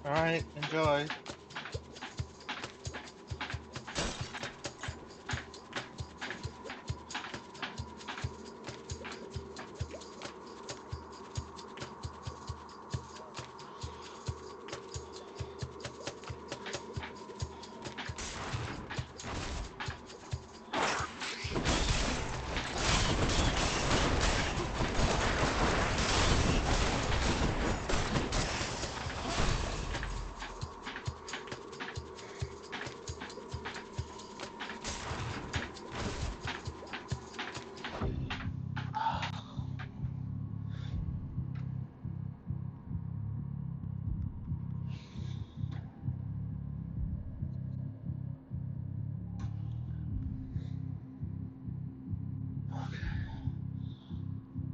Alright, enjoy.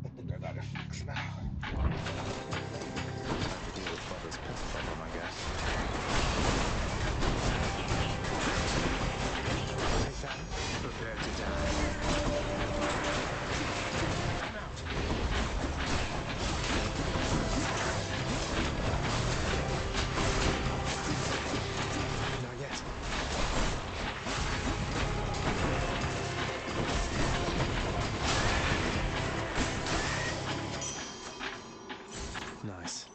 I think I got it fixed now. Have to deal with Father's pest problem, I guess. Nathan, prepare to die. I'm out. Not yet. Nice.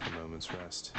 A moment's rest.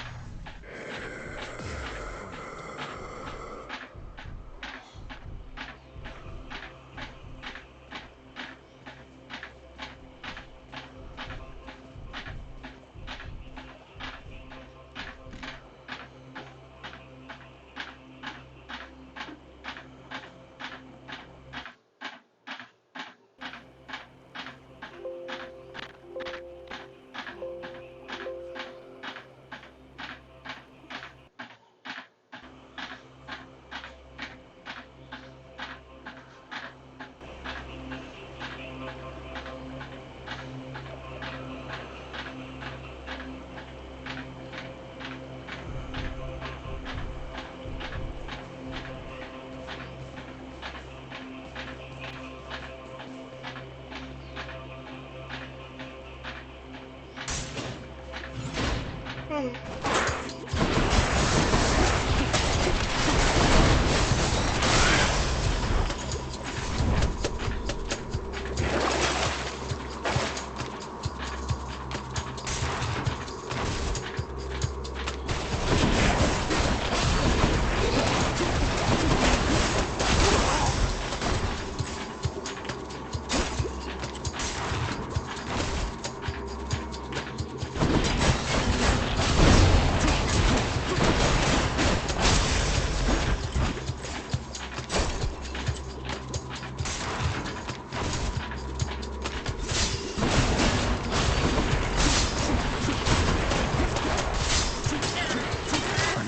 I'm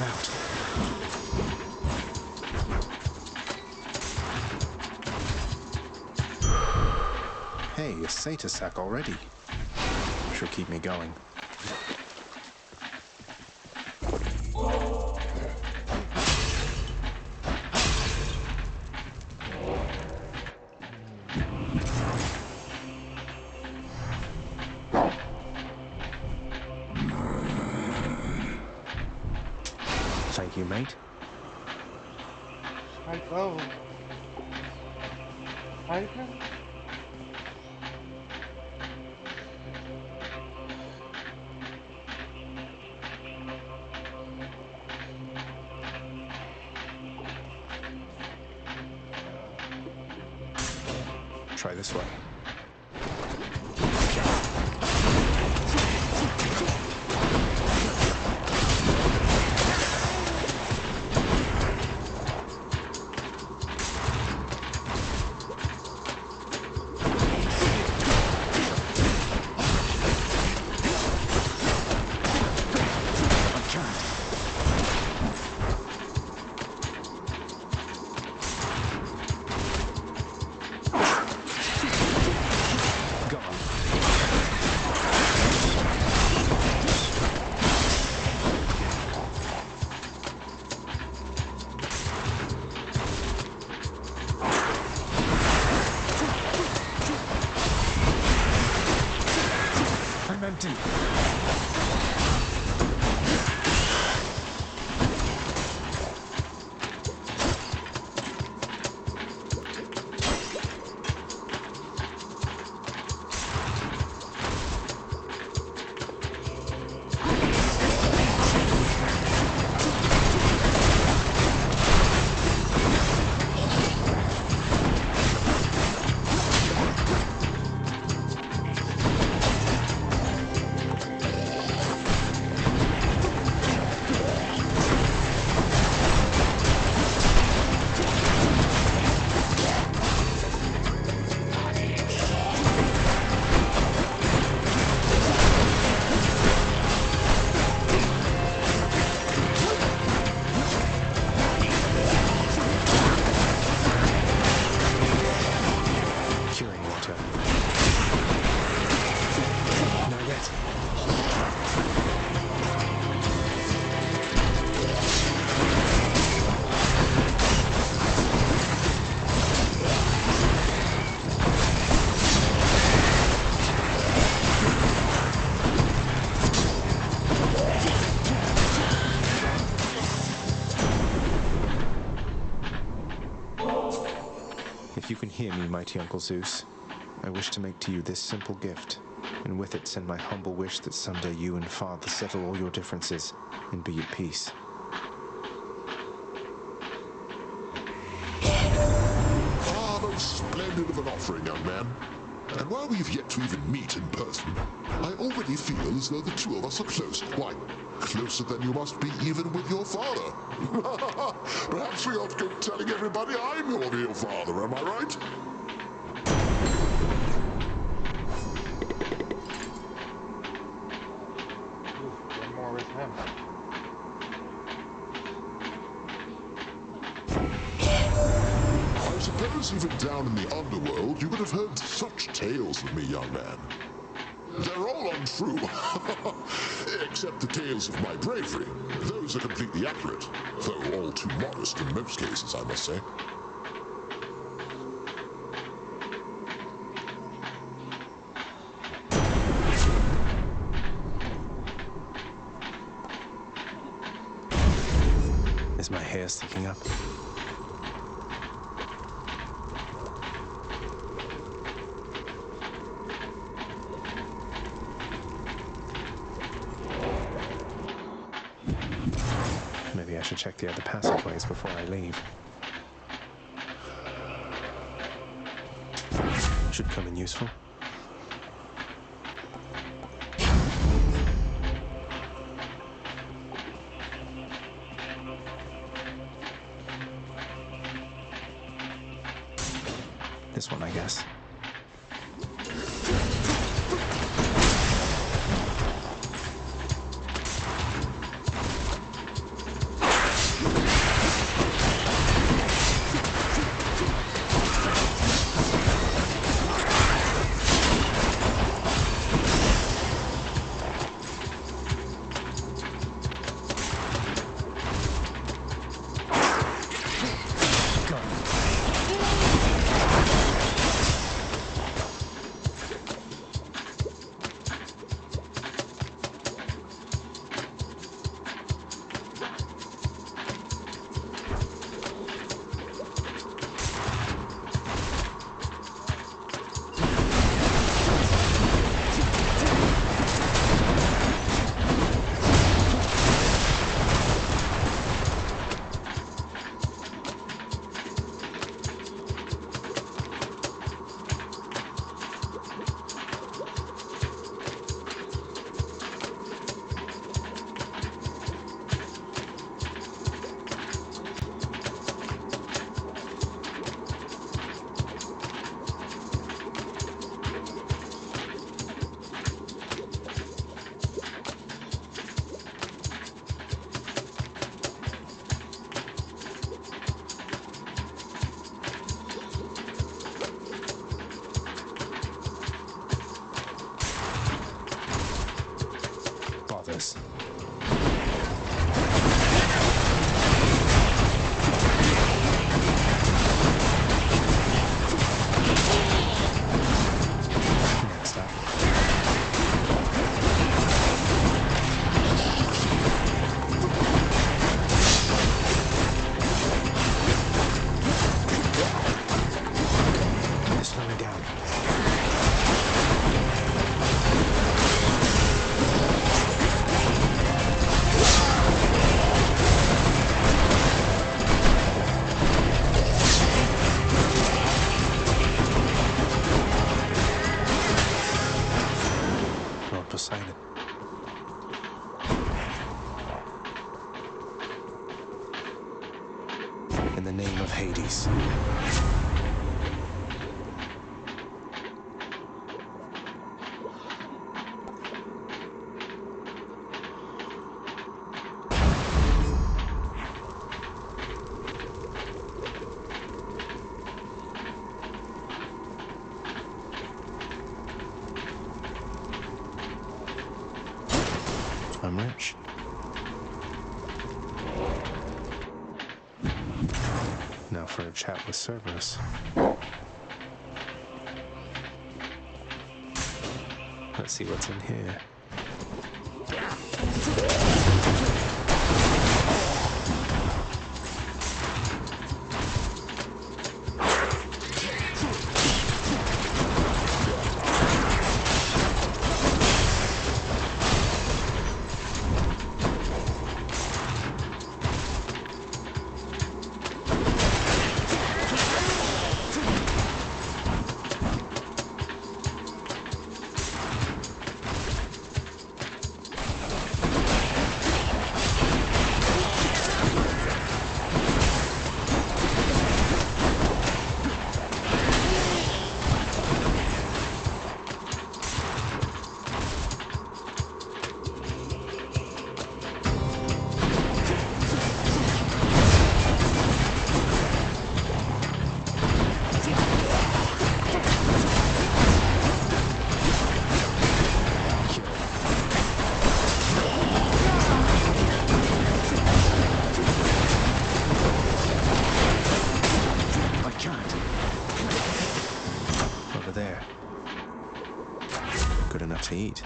out. Hey, a Sata sack already. Should keep me going. Thank you, mate. I go. I go. Try this way. If you can hear me, mighty Uncle Zeus, I wish to make to you this simple gift, and with it send my humble wish that someday you and Father settle all your differences and be at peace. Ah, most splendid of an offering, young man. And while we've yet to even meet in person, I already feel as though the two of us are close. Why, closer than you must be even with your father. Perhaps we ought to go telling everybody I'm your real father, am I right? One more with him. I suppose even down in the underworld you would have heard such tales of me, young man. They're all untrue, except the tales of my bravery. Those are completely accurate, though all too modest in most cases, I must say. Is my hair sticking up? Maybe I should check the other passageways before I leave. Should come in useful. This one, I guess. Fathers. Next up. Slow me down. Lord Poseidon. In the name of Hades. I'm rich. Now for a chat with Cerberus. Let's see what's in here. eat.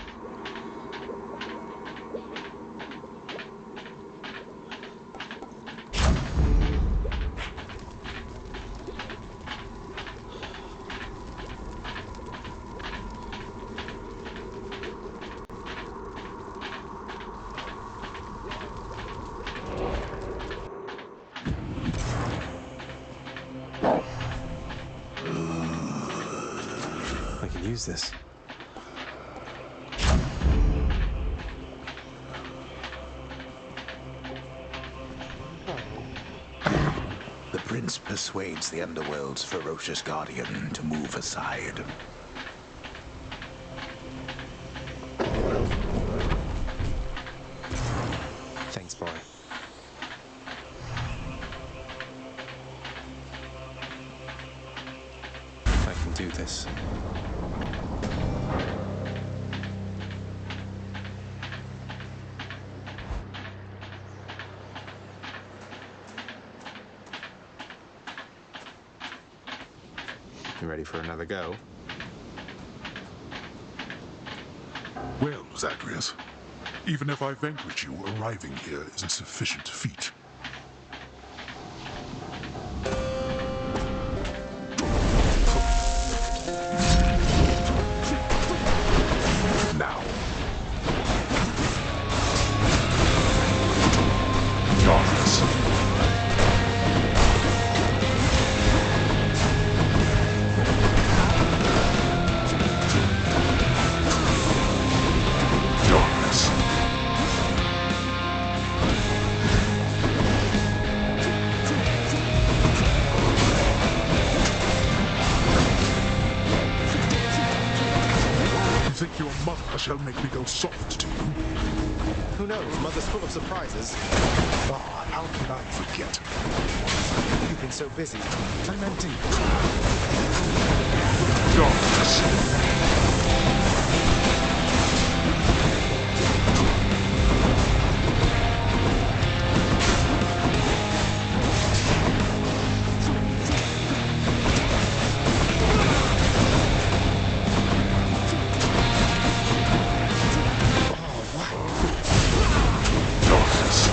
I can use this. The prince persuades the underworld's ferocious guardian to move aside. Thanks, boy. I can do this. You ready for another go? Well, Zagreus, even if I vanquish you, arriving here is a sufficient feat. Now. Darkness. Darkness. You think your mother shall make me go soft to you? Who knows? Mother's full of surprises. Ah, how can I forget? You've been so busy, lamenting. Darkness. Darkness.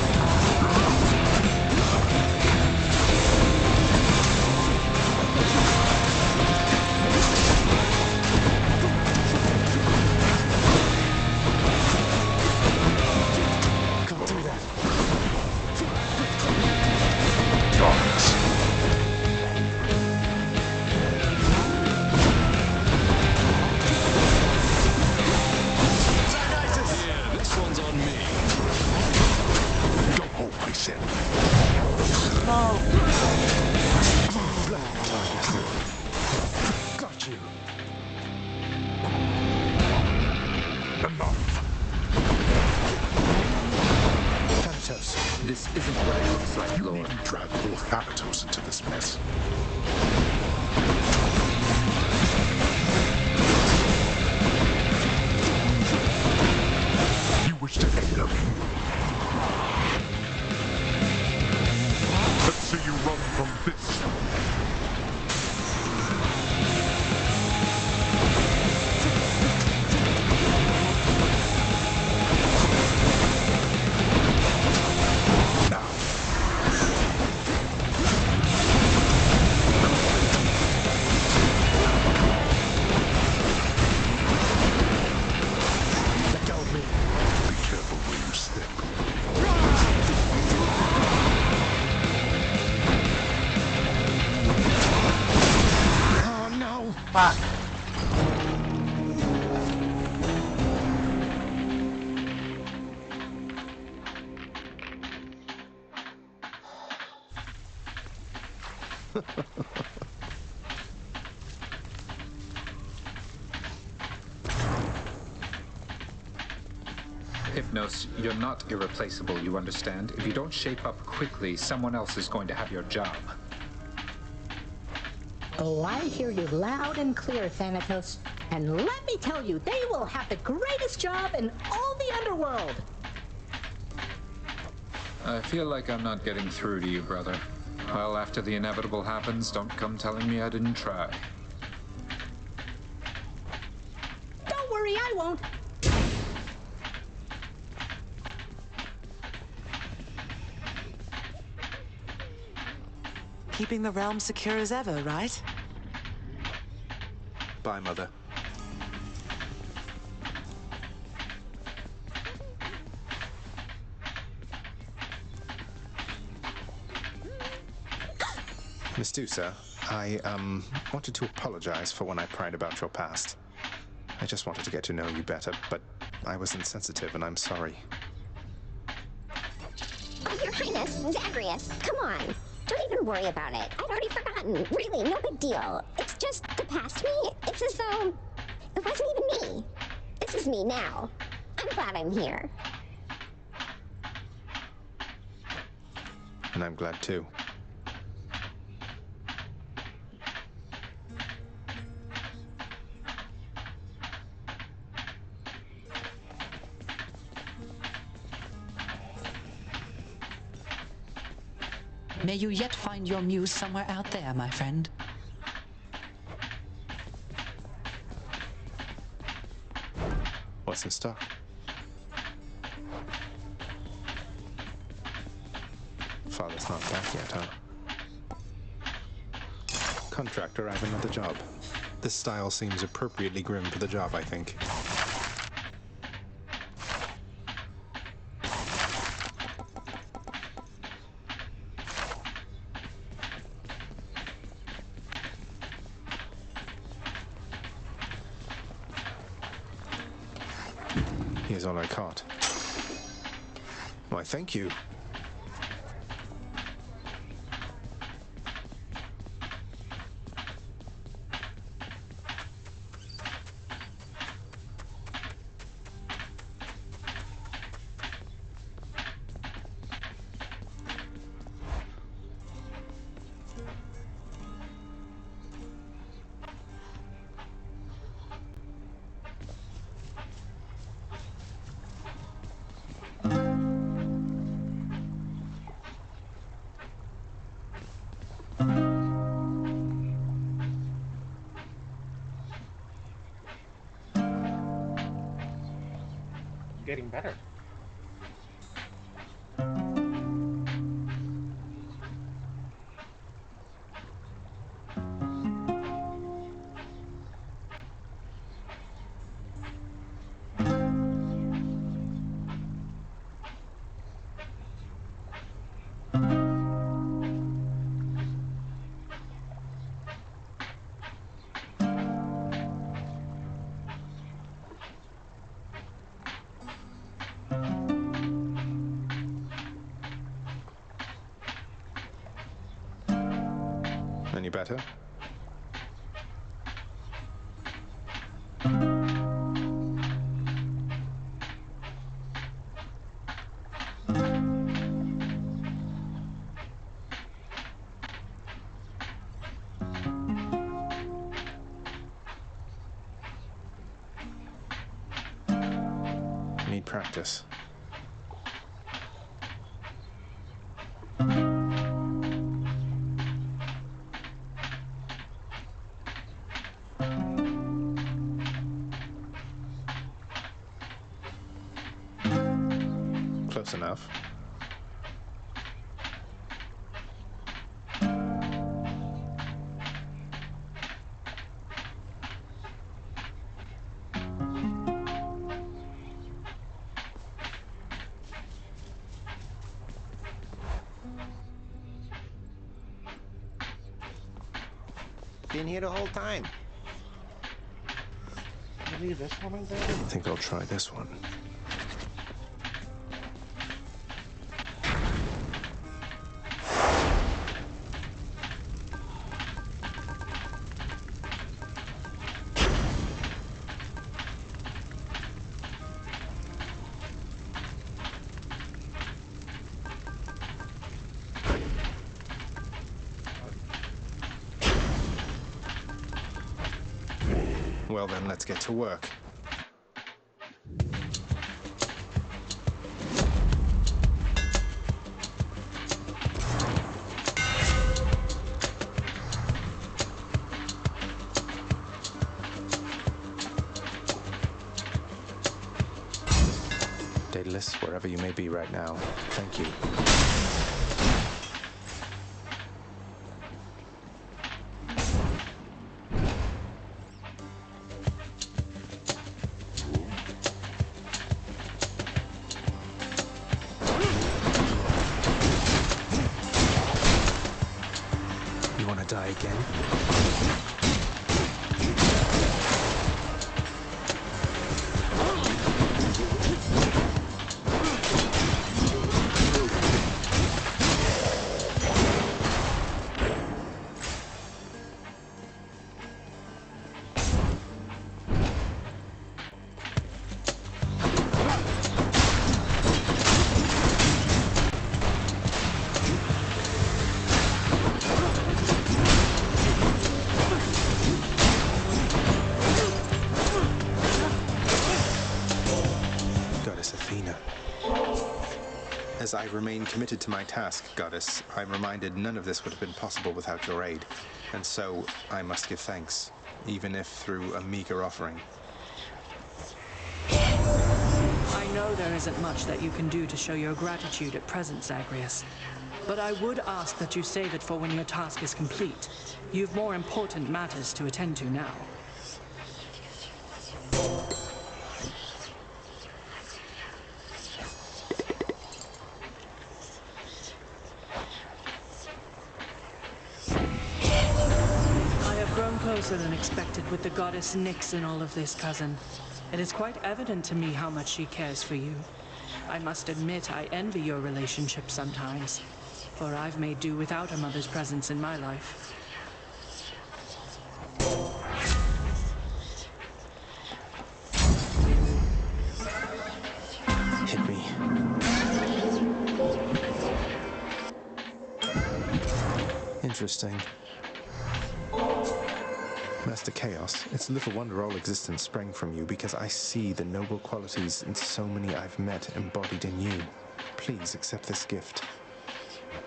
Can't do that. Darkness. Yeah, this one's on me. Go home, I said. Got you. Enough. Thanatos. This isn't what it looks like, You Lord. needn't drag poor Thanatos into this mess. You wish to end him. Let's see you run from this. Now. Let go of me. Be careful where you step. Oh no. Fuck. Hypnos, you're not irreplaceable, you understand? If you don't shape up quickly, someone else is going to have your job. Oh, I hear you loud and clear, Thanatos. And let me tell you, they will have the greatest job in all the underworld. I feel like I'm not getting through to you, brother. Well, after the inevitable happens, don't come telling me I didn't try. Don't worry, I won't. Keeping the realm secure as ever, right? Bye, Mother. Miss Dusa, I, wanted to apologize for when I pried about your past. I just wanted to get to know you better, but I was insensitive and I'm sorry. Oh, Your Highness, Zagreus, come on. Don't even worry about it. I'd already forgotten. Really, no big deal. It's just the past me. It's as though it wasn't even me. This is me now. I'm glad I'm here. And I'm glad too. May you yet find your muse somewhere out there, my friend. What's in stock? Father's not back yet, huh? Contractor, I have another job. This style seems appropriately grim for the job, I think. Here's all I caught. Why, thank you. Getting better. Any better? Need practice. Close enough. Been here the whole time. Maybe this one is there? I think I'll try this one. Well then, let's get to work. Daedalus, wherever you may be right now, thank you. again? As I remain committed to my task, Goddess, I'm reminded none of this would have been possible without your aid, and so I must give thanks, even if through a meager offering. I know there isn't much that you can do to show your gratitude at present, Zagreus, but I would ask that you save it for when your task is complete. You've more important matters to attend to now. Closer than expected with the goddess Nyx in all of this, cousin. It is quite evident to me how much she cares for you. I must admit I envy your relationship sometimes, for I've made do without a mother's presence in my life. Hit me. Interesting. Master Chaos, it's little wonder all existence sprang from you, because I see the noble qualities in so many I've met embodied in you. Please accept this gift.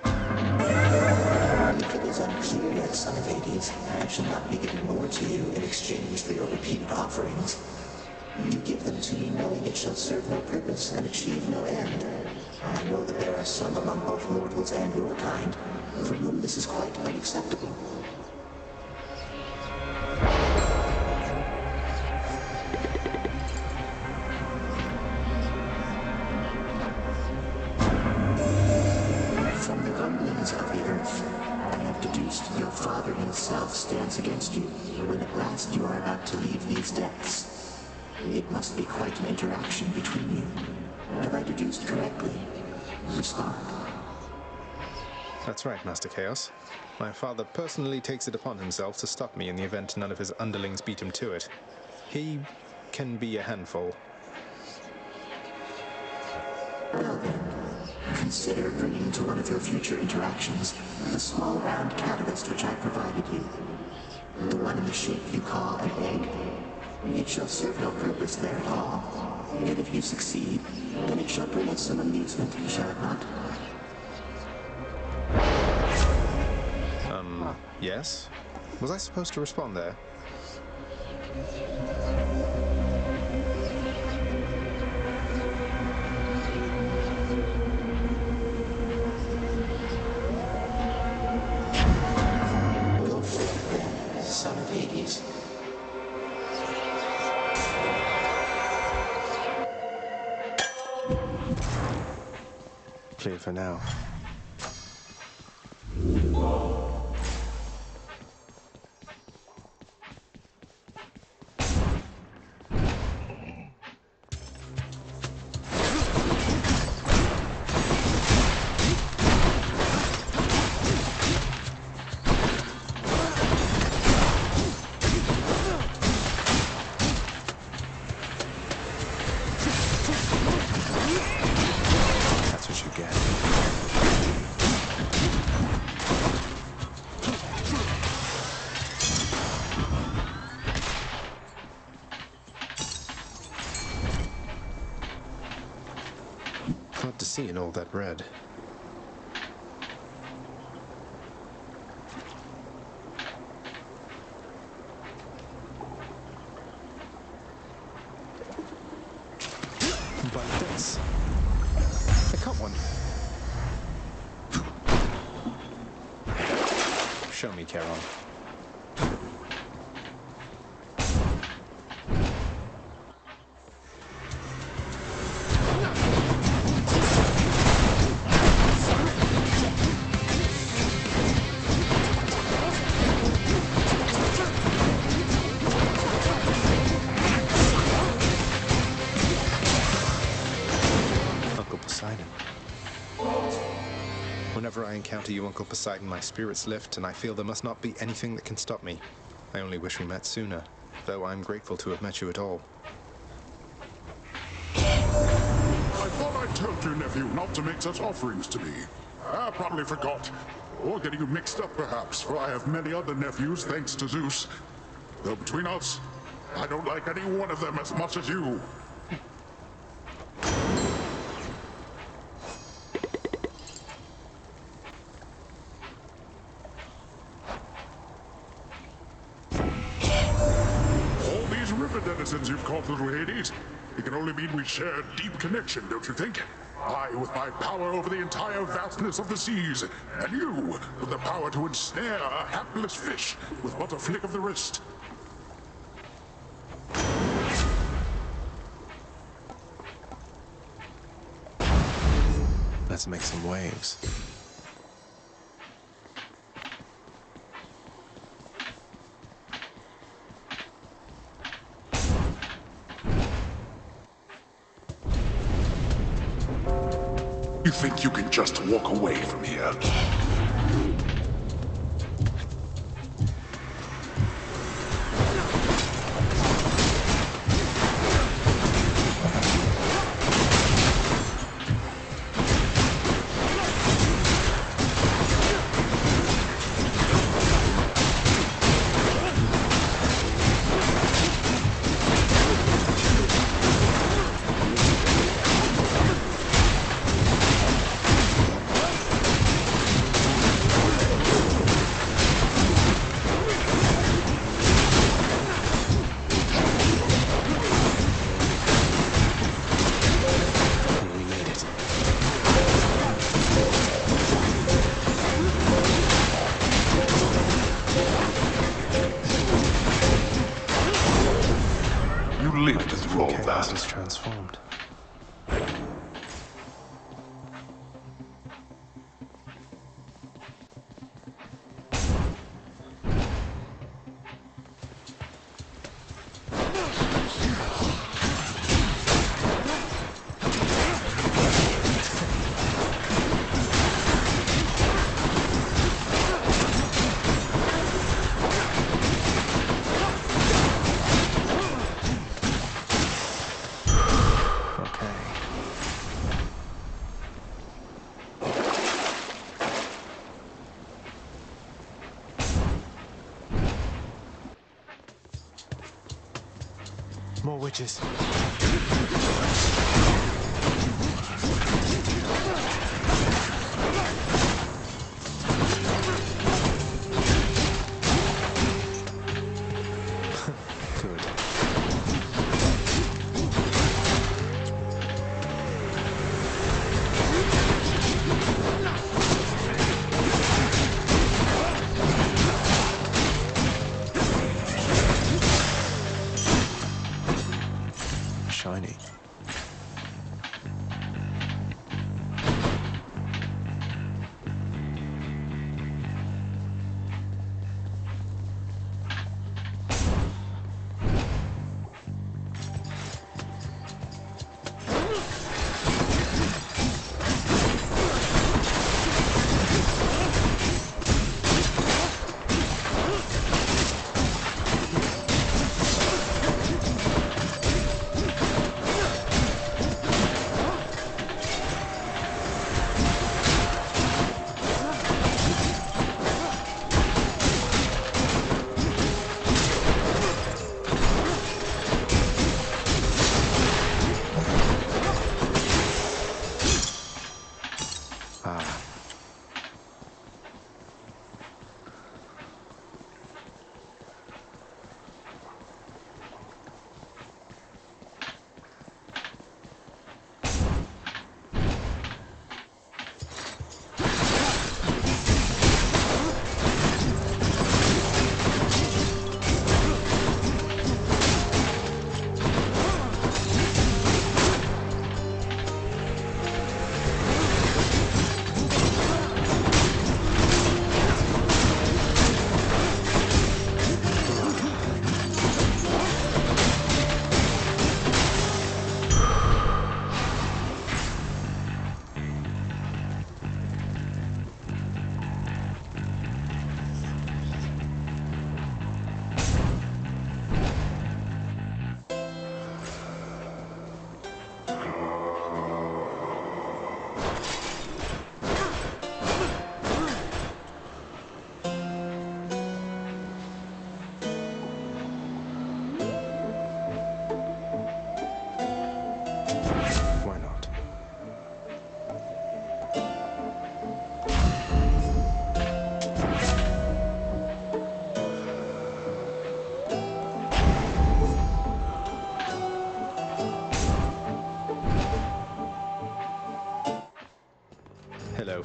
If it is unclear yet, son of Hades, I shall not be giving more to you in exchange for your repeated offerings. You give them to me knowing it shall serve no purpose and achieve no end. I know that there are some among both mortals and your kind, for whom this is quite unacceptable. From the rumblings of the earth, I have deduced your father himself stands against you when at last you are about to leave these depths. It must be quite an interaction between you. Have I deduced correctly? Respond. That's right, Master Chaos. My father personally takes it upon himself to stop me in the event none of his underlings beat him to it. He can be a handful. Well then, consider bringing to one of your future interactions the small round catalyst which I provided you. The one in the shape you call an egg. It shall serve no purpose there at all. And if you succeed, then it shall bring us some amusement, shall it not? Yes? Was I supposed to respond there? Go forth then, son of Hades. Clear for now. That's what you get. Hard to see in all that red. Like this. I caught one. Show me, Charon. Whenever I encounter you, Uncle Poseidon, my spirits lift, and I feel there must not be anything that can stop me. I only wish we met sooner, though I'm grateful to have met you at all. I thought I told your nephew not to make such offerings to me. I probably forgot. Or getting you mixed up, perhaps, for I have many other nephews, thanks to Zeus. Though between us, I don't like any one of them as much as you. All these river denizens you've caught, little Hades, it can only mean we share a deep connection, don't you think? I with my power over the entire vastness of the seas, and you with the power to ensnare a hapless fish with but a flick of the wrist. Let's make some waves. You think you can just walk away from here? Lived through all Chaos that. is transformed. More witches. Good. Shiny.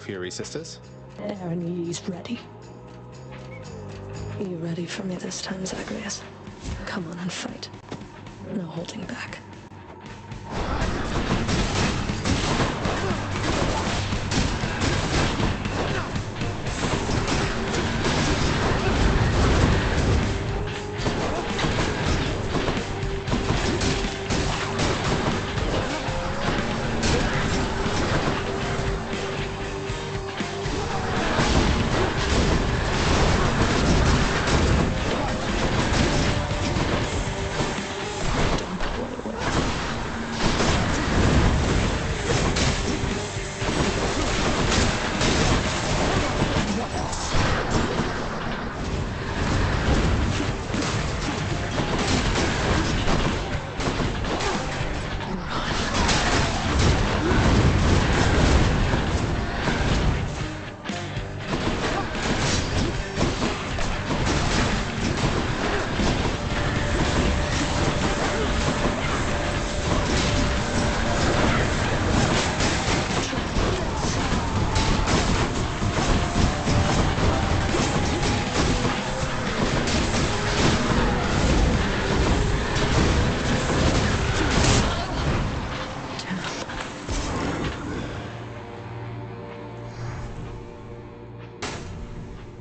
Fury Sisters. Aaron, he's ready. You ready for me this time, Zagreus? Come on and fight. No holding back.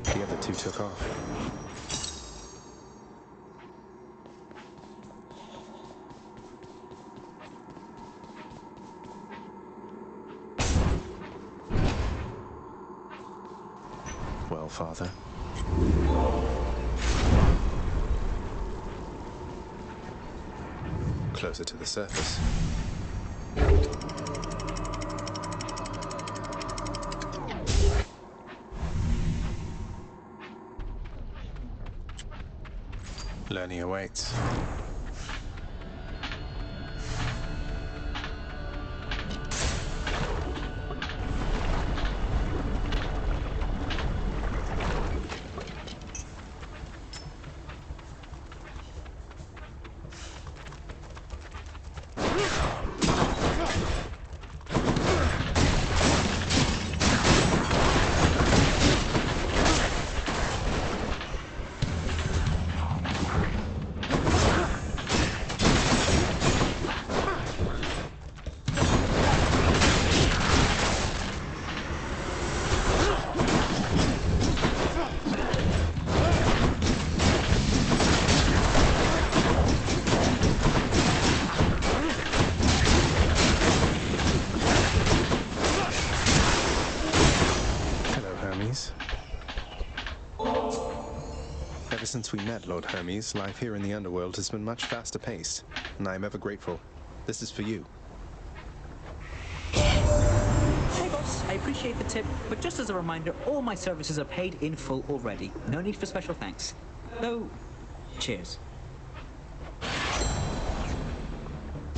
The other two took off. Well, Father. Closer to the surface. Learning awaits. Ever since we met, Lord Hermes, life here in the underworld has been much faster paced, and I am ever grateful. This is for you. Hey boss, I appreciate the tip, but just as a reminder, all my services are paid in full already. No need for special thanks. Though, cheers.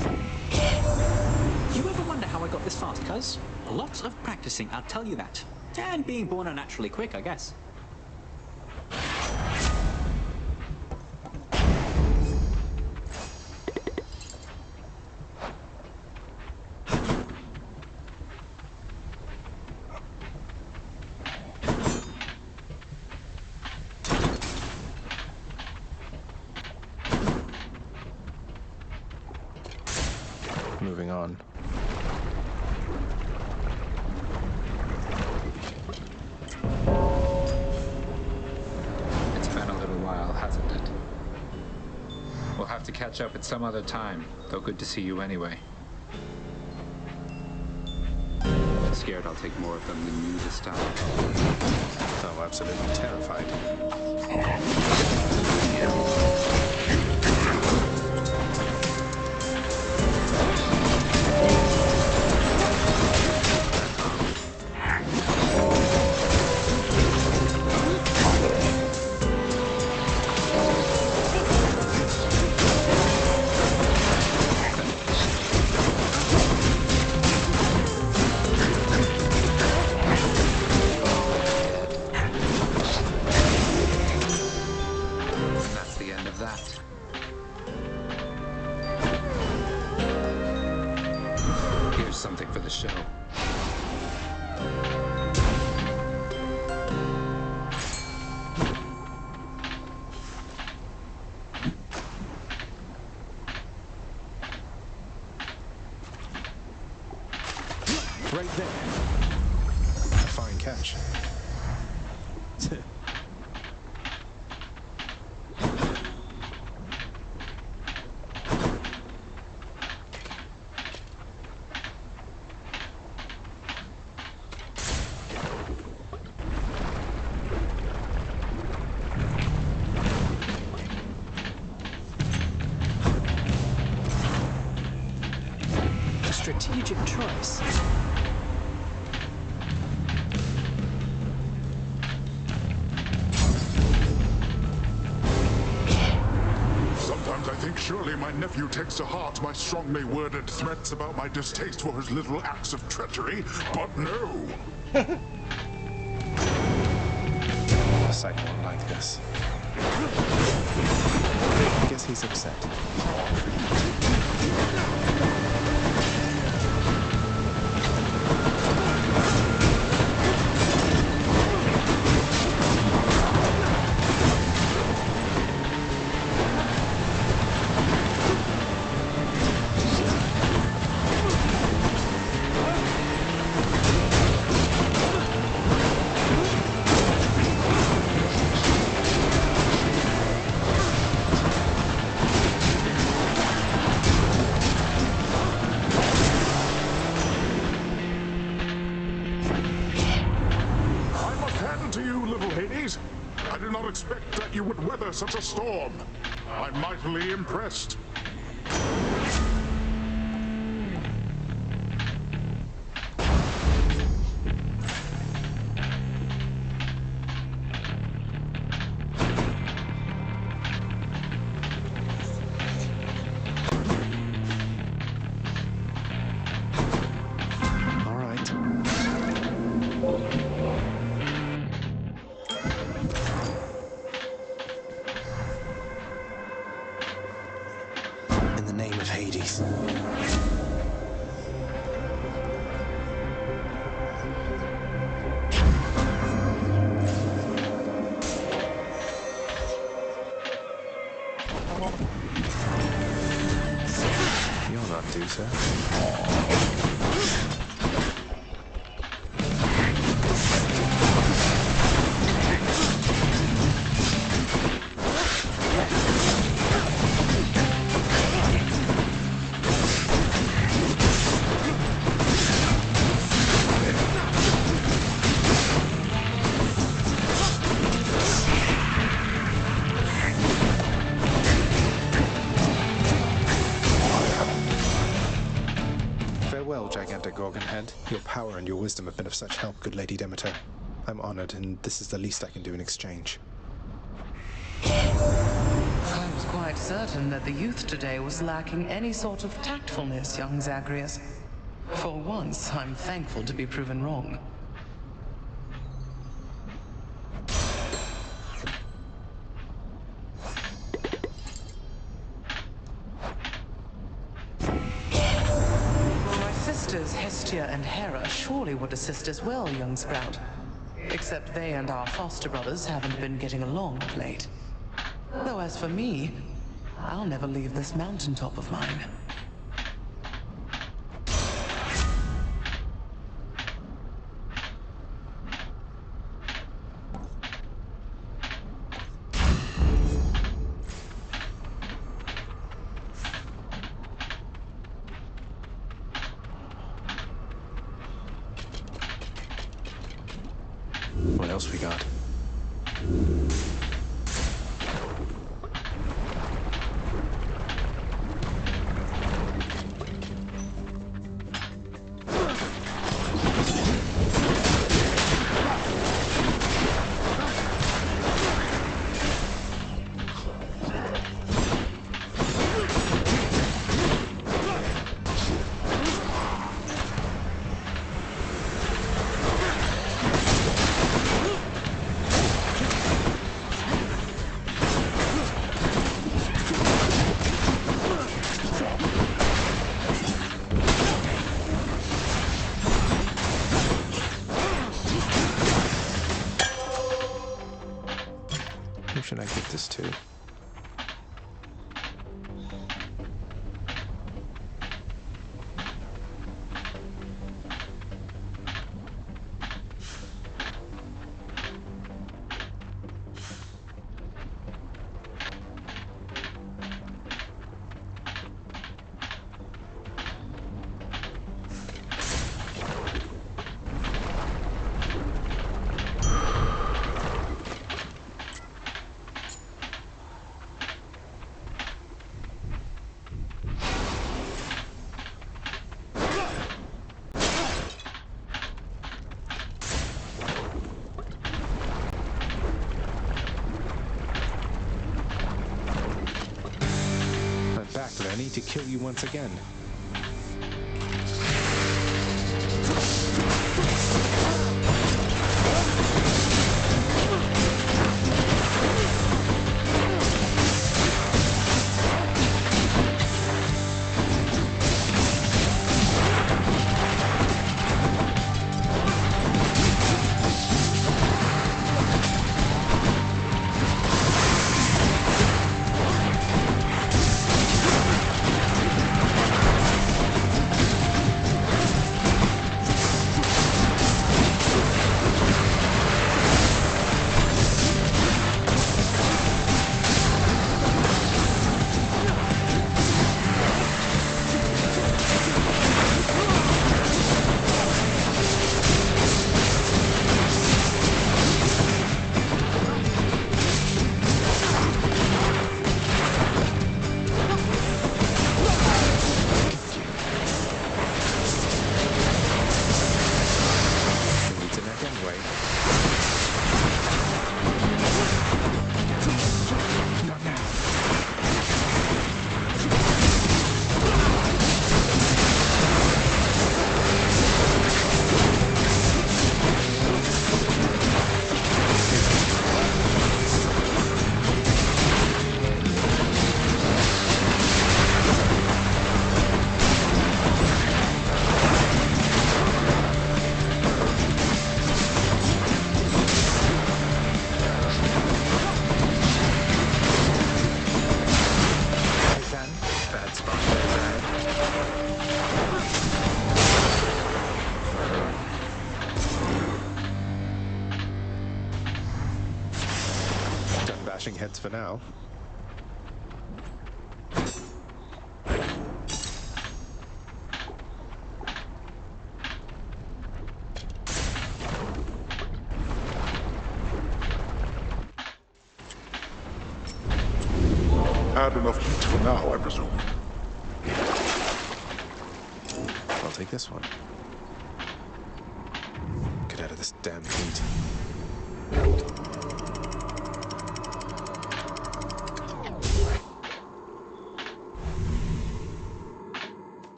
You ever wonder how I got this fast, cuz? Lots of practicing, I'll tell you that. And being born unnaturally quick, I guess. Moving on. It's been a little while, hasn't it? We'll have to catch up at some other time, though good to see you anyway. Scared I'll take more of them than you this time. Oh, absolutely terrified. There. A fine catch. Strategic choice. Sometimes I think surely my nephew takes to heart my strongly worded threats about my distaste for his little acts of treachery, but no. A sight more like this. I guess he's upset. I did not expect that you would weather such a storm. I'm mightily impressed. All right. In the name of Hades. You'll not do so. Farewell, gigantic Gorgon head. Your power and your wisdom have been of such help, good Lady Demeter. I'm honored, and this is the least I can do in exchange. I was quite certain that the youth today was lacking any sort of tactfulness, young Zagreus. For once, I'm thankful to be proven wrong. My sisters Hestia and Hera surely would assist as well, young Sprout. Except they and our foster brothers haven't been getting along of late. Though as for me, I'll never leave this mountaintop of mine. What else we got? Who should I give this to? journey to kill you once again. Heads for now. Had enough heat for now, I presume. I'll take this one. Get out of this damn heat.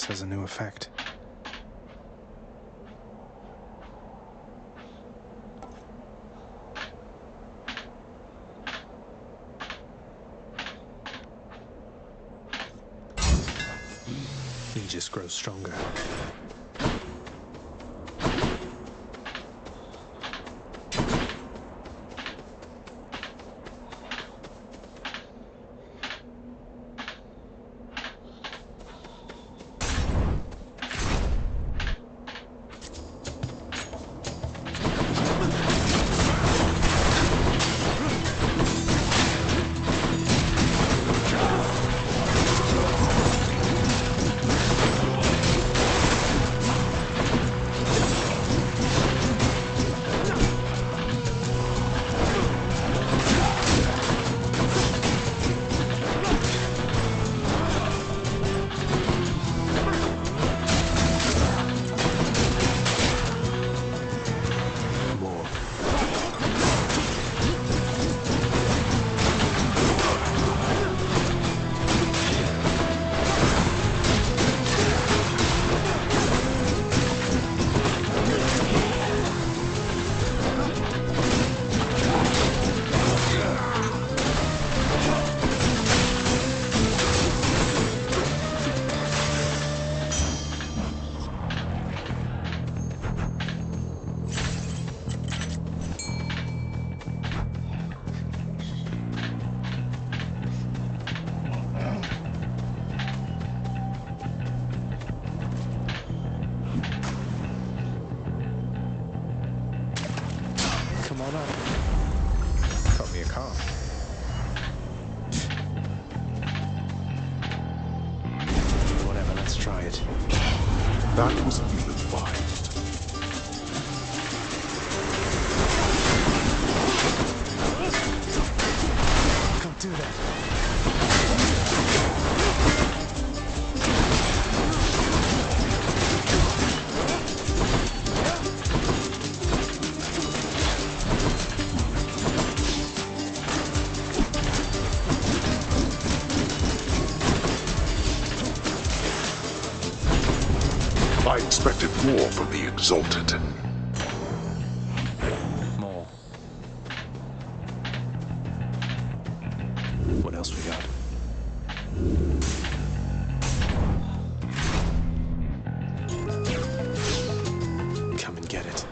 Has a new effect. He just grows stronger. Got me a car. Whatever, let's try it. That was ill-advised. Can't do that. I expected more from the Exalted. More. What else we got? Come and get it.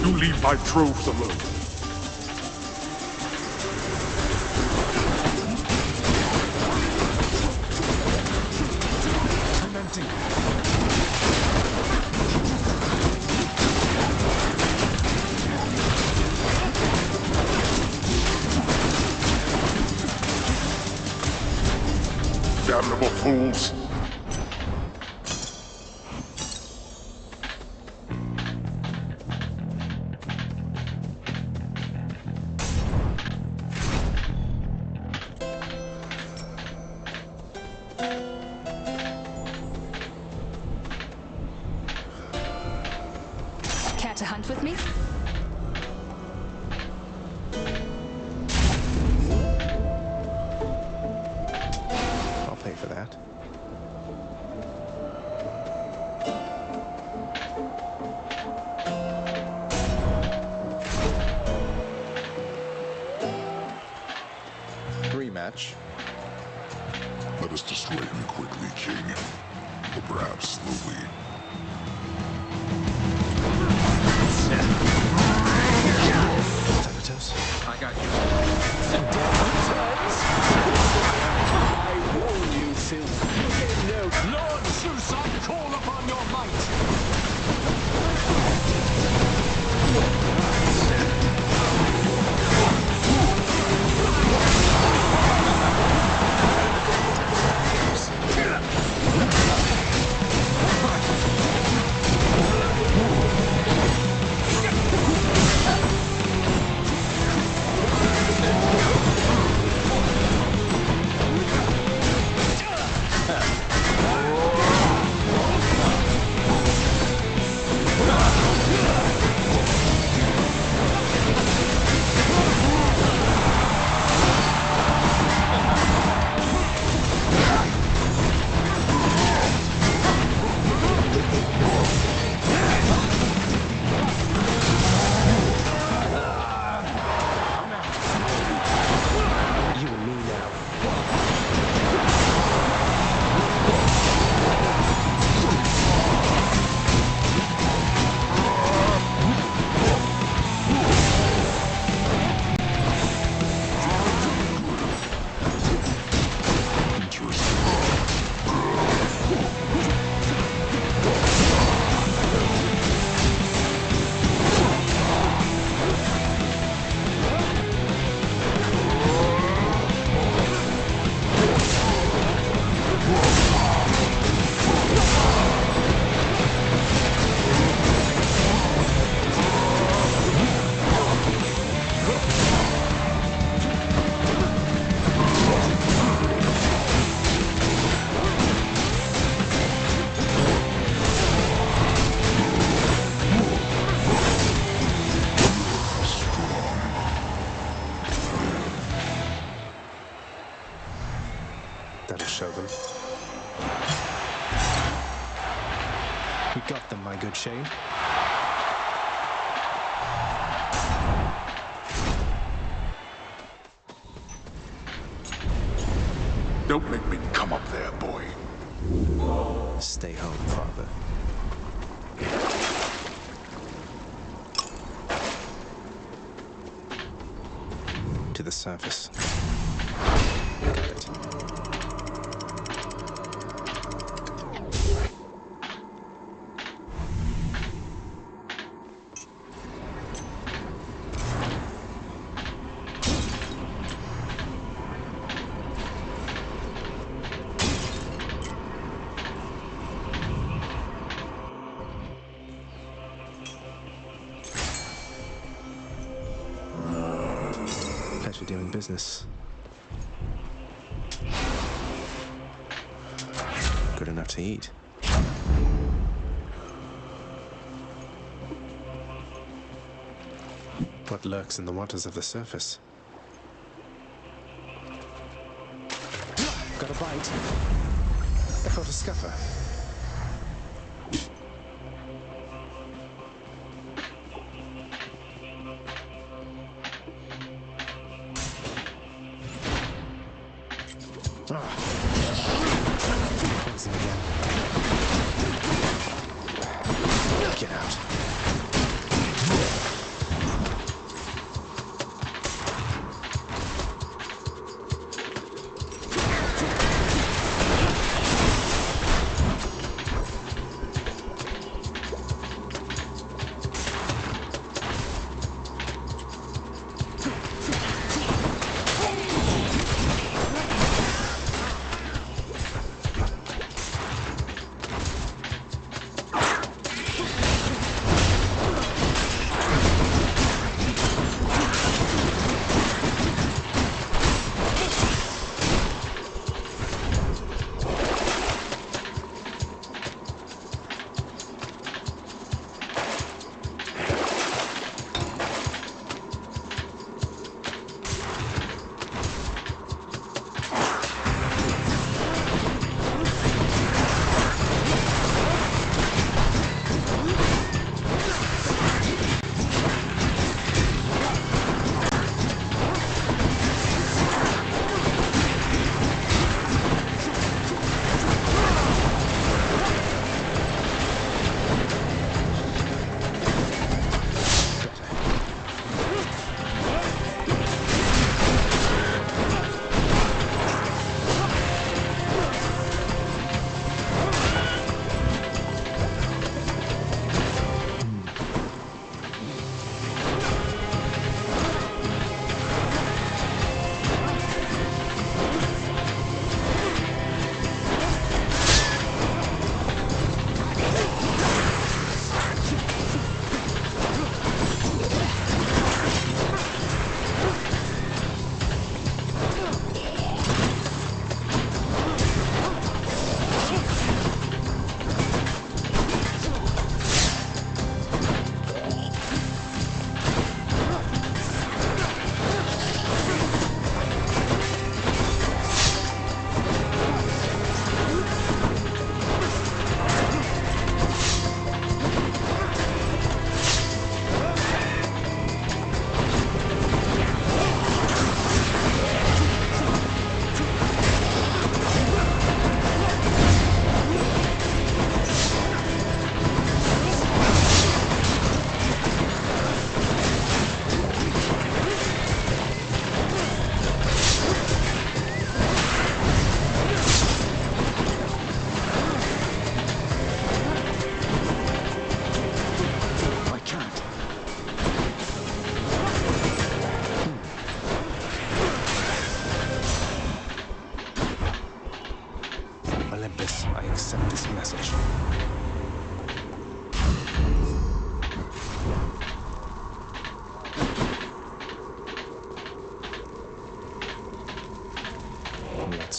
You leave my troves alone. I'm empty. Damnable fools! Care to hunt with me? I'll pay for that. Rematch. Let us destroy him quickly, King. Or perhaps slowly. Thanatos? I got you. I warn you, Zeus. You gave no... Lord Zeus, I call upon your might. You and me now. That'll show them. We got them, my good Shane. Don't make me come up there, boy. Stay home, father. To the surface. Got it. Pleasure doing business. Good enough to eat. What lurks in the waters of the surface? Got a bite. I caught a scuffer. Poison again. Get out.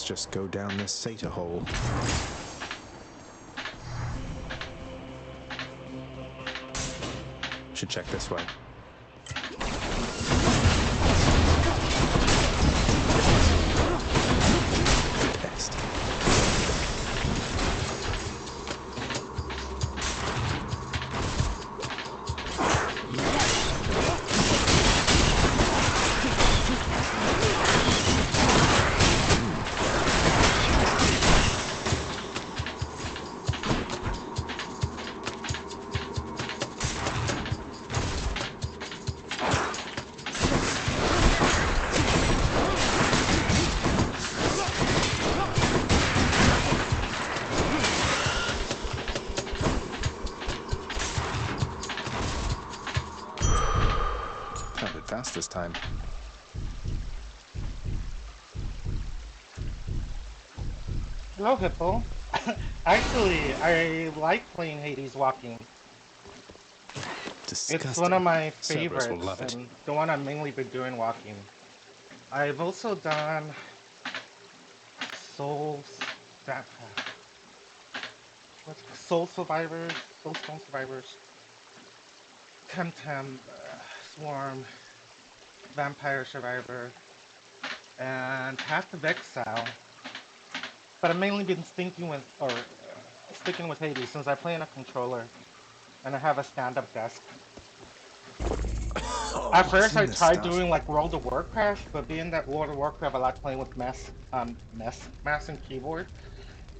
let's just go down this Sata hole. Should check this way. Best. Fast this time. Hello, Hippo. Actually, I like playing Hades Walking. Disgusting. It's one of my Cerberus favorites, will love it. and the one I've mainly been doing walking. I've also done Soul Survivors, Soulstone Survivors, Temtem, Swarm, Vampire Survivor, and Path of Exile. But I've mainly been sticking with Hades since I play on a controller and I have a stand-up desk. At first I tried doing like World of Warcraft, but being that World of Warcraft I like playing with mouse and keyboard,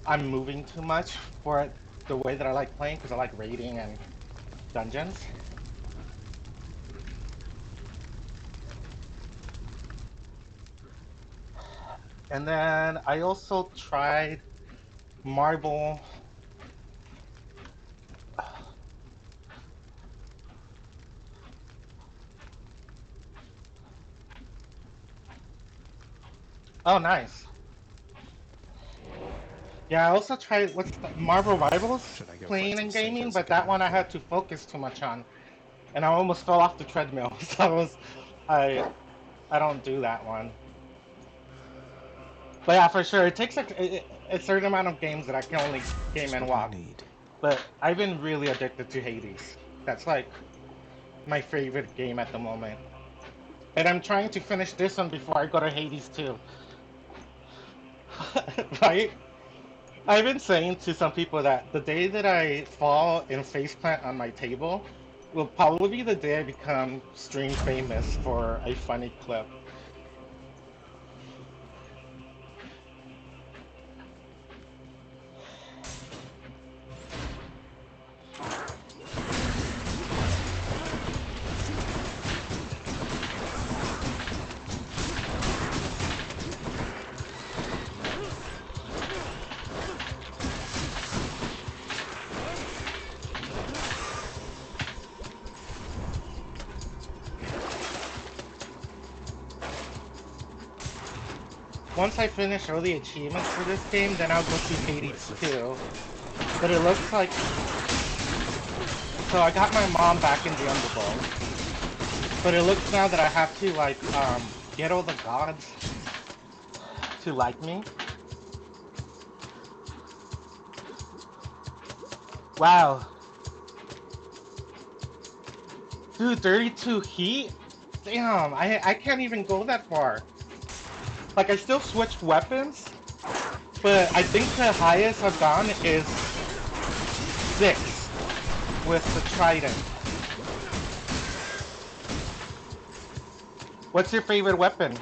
I'm moving too much for it the way that I like playing because I like raiding and dungeons. And then I also tried Marble. Oh, nice. Yeah, I also tried Marvel Rivals playing and gaming, but that one I had to focus too much on, and I almost fell off the treadmill. So I don't do that one. But yeah, for sure, it takes a certain amount of games that I can only game and walk. But I've been really addicted to Hades. That's like my favorite game at the moment. And I'm trying to finish this one before I go to Hades 2. Right? I've been saying to some people that the day that I fall and faceplant on my table will probably be the day I become stream famous for a funny clip. Once I finish all the achievements for this game, then I'll go to Hades 2. But it looks like... So I got my mom back in the Underworld. But it looks now that I have to, like, get all the gods to like me. Wow. Dude, 32 heat? Damn, I can't even go that far. Like, I still switched weapons, but I think the highest I've gone is 6 with the trident. What's your favorite weapon?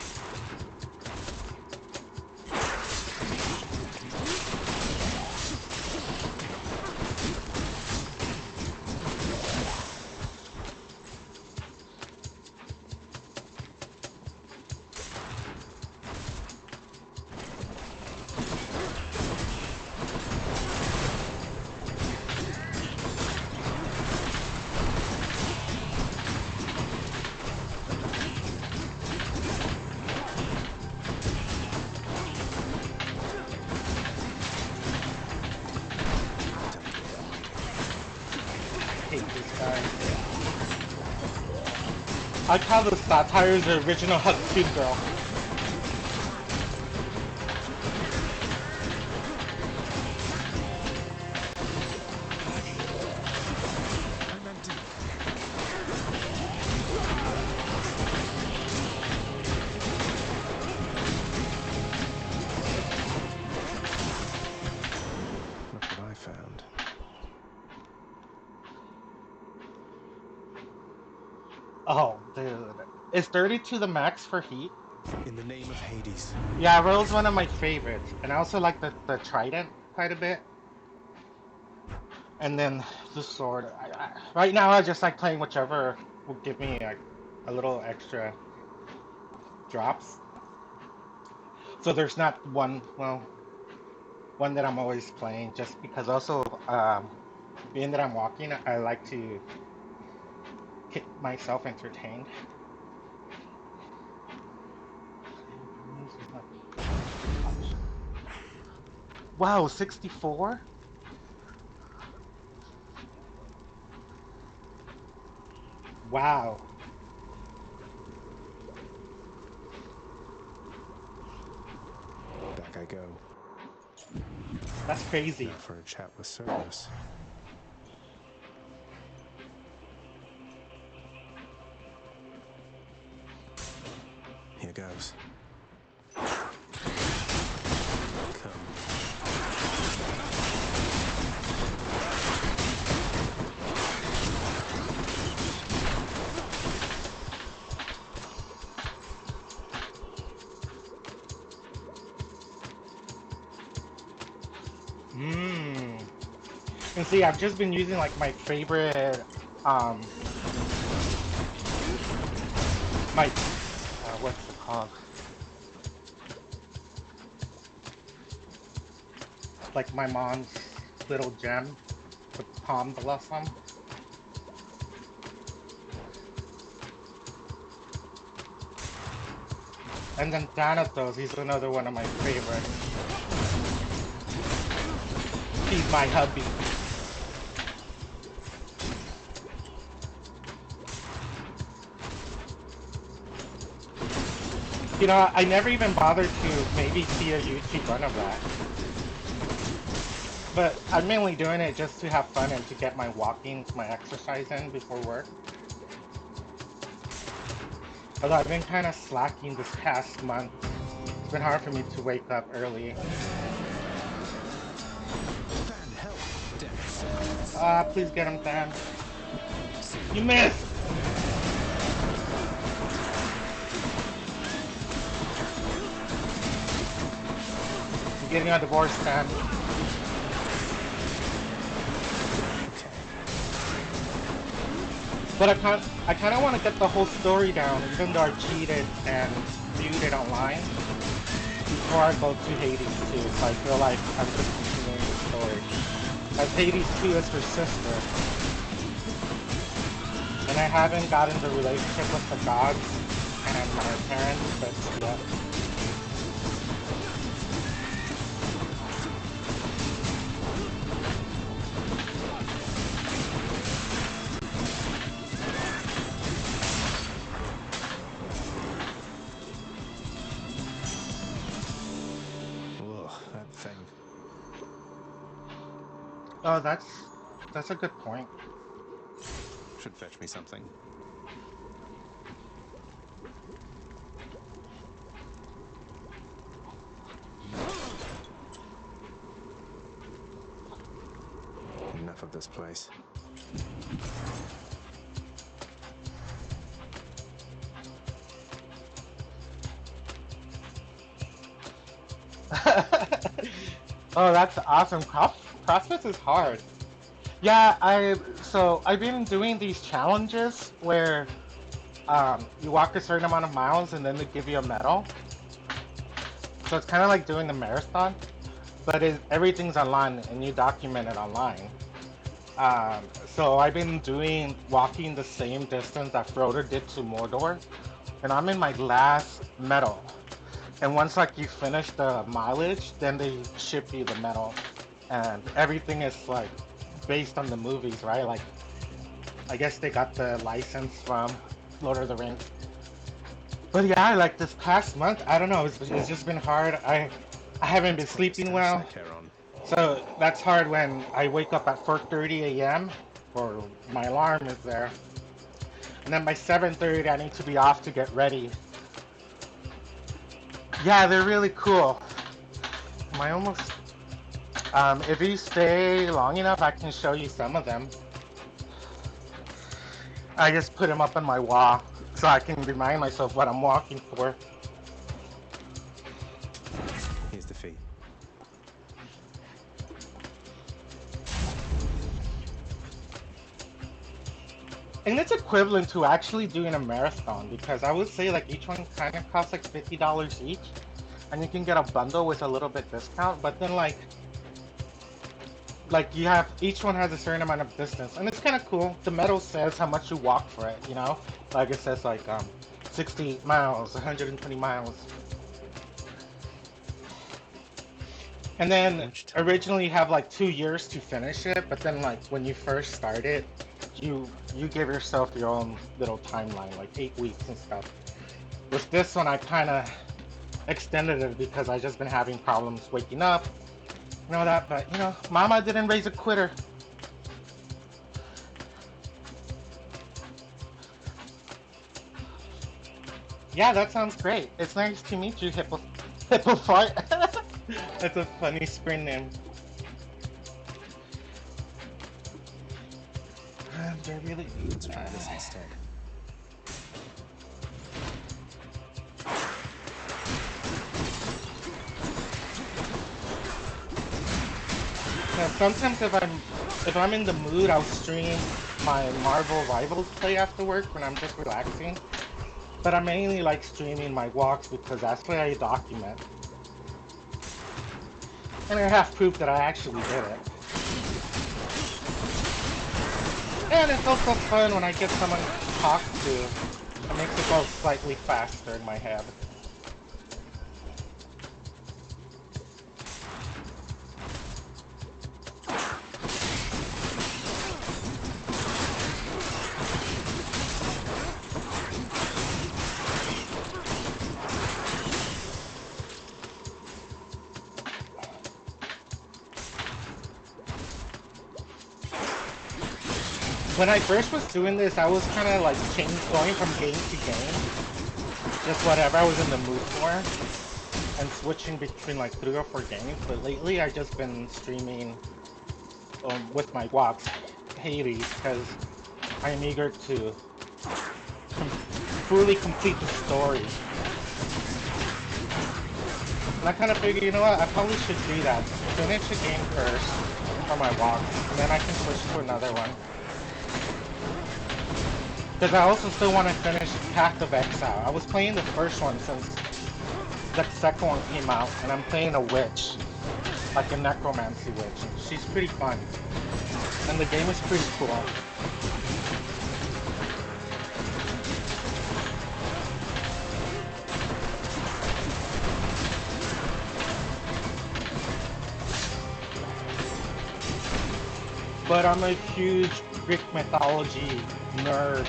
I like how the satire is the original Hug Kid Girl. Oh, dude. Is 30 to the max for heat? In the name of Hades. Yeah, Royal's one of my favorites. And I also like the Trident quite a bit. And then the sword. Right now, I just like playing whichever will give me a little extra drops. So there's not one, well, one that I'm always playing just because also, being that I'm walking, I like to keep myself entertained. Wow, 64? Wow. Back I go. That's crazy. Now for a chat with Cerberus. Here goes. Mmm. And see, I've just been using like my favorite, my, what's it called? Like my mom's little gem, the Palm Blossom. And then Thanatos, he's another one of my favorites. He's my hubby. You know, I never even bothered to maybe see a YouTube run of that. But I'm mainly doing it just to have fun and to get my walking, my exercise in before work. Although I've been kind of slacking this past month. It's been hard for me to wake up early. Ah, please get him, Than. You missed! I'm getting a divorce, Than. But I kind of want to get the whole story down, even though I cheated and viewed it online, before I go to Hades 2, so I feel like I'm just continuing the story. As Hades 2 is her sister. And I haven't gotten the relationship with the gods and my parents, but yeah. That thing. Oh, that's a good point. Should fetch me something. Enough of this place. Oh, that's awesome. CrossFit is hard. Yeah, I've been doing these challenges where you walk a certain amount of miles and then they give you a medal. So it's kind of like doing the marathon, but everything's online and you document it online. So I've been walking the same distance that Frodo did to Mordor, and I'm in my last medal. And once like you finish the mileage, then they ship you the medal, and everything is like based on the movies, right? Like I guess they got the license from Lord of the Rings. But yeah, like this past month, I don't know, it's just been hard. I haven't been sleeping well. So that's hard when I wake up at 4:30 a.m. or my alarm is there. And then by 7:30 I need to be off to get ready. Yeah, they're really cool. Am I almost... if you stay long enough, I can show you some of them. I just put them up on my wall so I can remind myself what I'm walking for. Here's the fee. And it's equivalent to actually doing a marathon because I would say like each one kind of costs like $50 each, and you can get a bundle with a little bit discount. But then like you have each one has a certain amount of distance, and it's kind of cool. The medal says how much you walk for it, you know, like it says like 60 miles, 120 miles. And then originally you have like 2 years to finish it, but then like when you first start it, you give yourself your own little timeline, like 8 weeks and stuff. With this one, I kind of extended it because I just been having problems waking up, you know that. But you know, Mama didn't raise a quitter. Yeah, that sounds great. It's nice to meet you, Hippo Fart. That's a funny screen name. Really... Let's try this instead. Now, sometimes if I'm in the mood, I'll stream my Marvel Rivals play after work when I'm just relaxing. But I mainly like streaming my walks because that's where I document. And I have proof that I actually did it. And it's also fun when I get someone to talk to. It makes it go slightly faster in my head. When I first was doing this, I was kind of like going from game to game, just whatever I was in the mood for, and switching between like 3 or 4 games. But lately, I've just been streaming with my walks, Hades, because I am eager to fully complete the story. And I kind of figured, you know what, I probably should do that. Finish the game first for my walks, and then I can switch to another one. Because I also still want to finish Path of Exile. I was playing the first one since the second one came out, and I'm playing a witch, like a necromancy witch. And she's pretty fun, and the game is pretty cool. But I'm a huge Greek mythology nerd.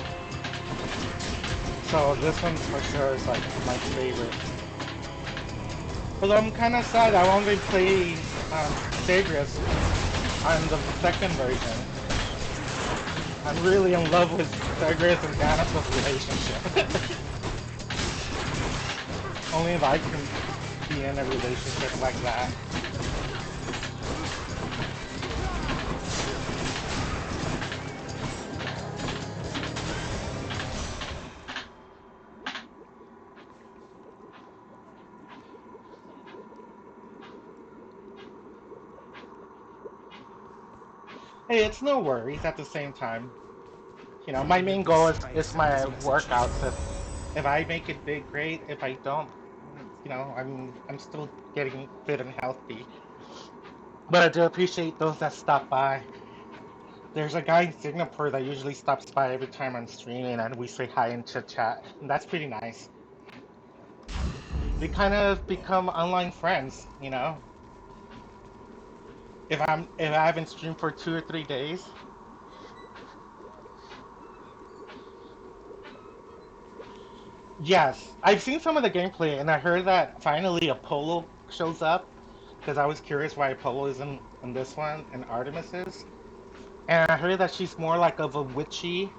So this one for sure is like my favorite. Although I'm kind of sad I won't be playing Zagreus on the second version. I'm really in love with Zagreus and Thanatos' relationship. Only if I can be in a relationship like that. Hey, it's no worries at the same time. You know, my main goal is my workouts. If I make it big, great. If I don't, you know, I'm still getting fit and healthy. But I do appreciate those that stop by. There's a guy in Singapore that usually stops by every time I'm streaming, and we say hi and chit chat, and that's pretty nice. We kind of become online friends, you know. If I haven't streamed for 2 or 3 days. Yes, I've seen some of the gameplay, and I heard that finally Apollo shows up, because I was curious why Apollo isn't in this one, and Artemis is. And I heard that she's more like of a witchy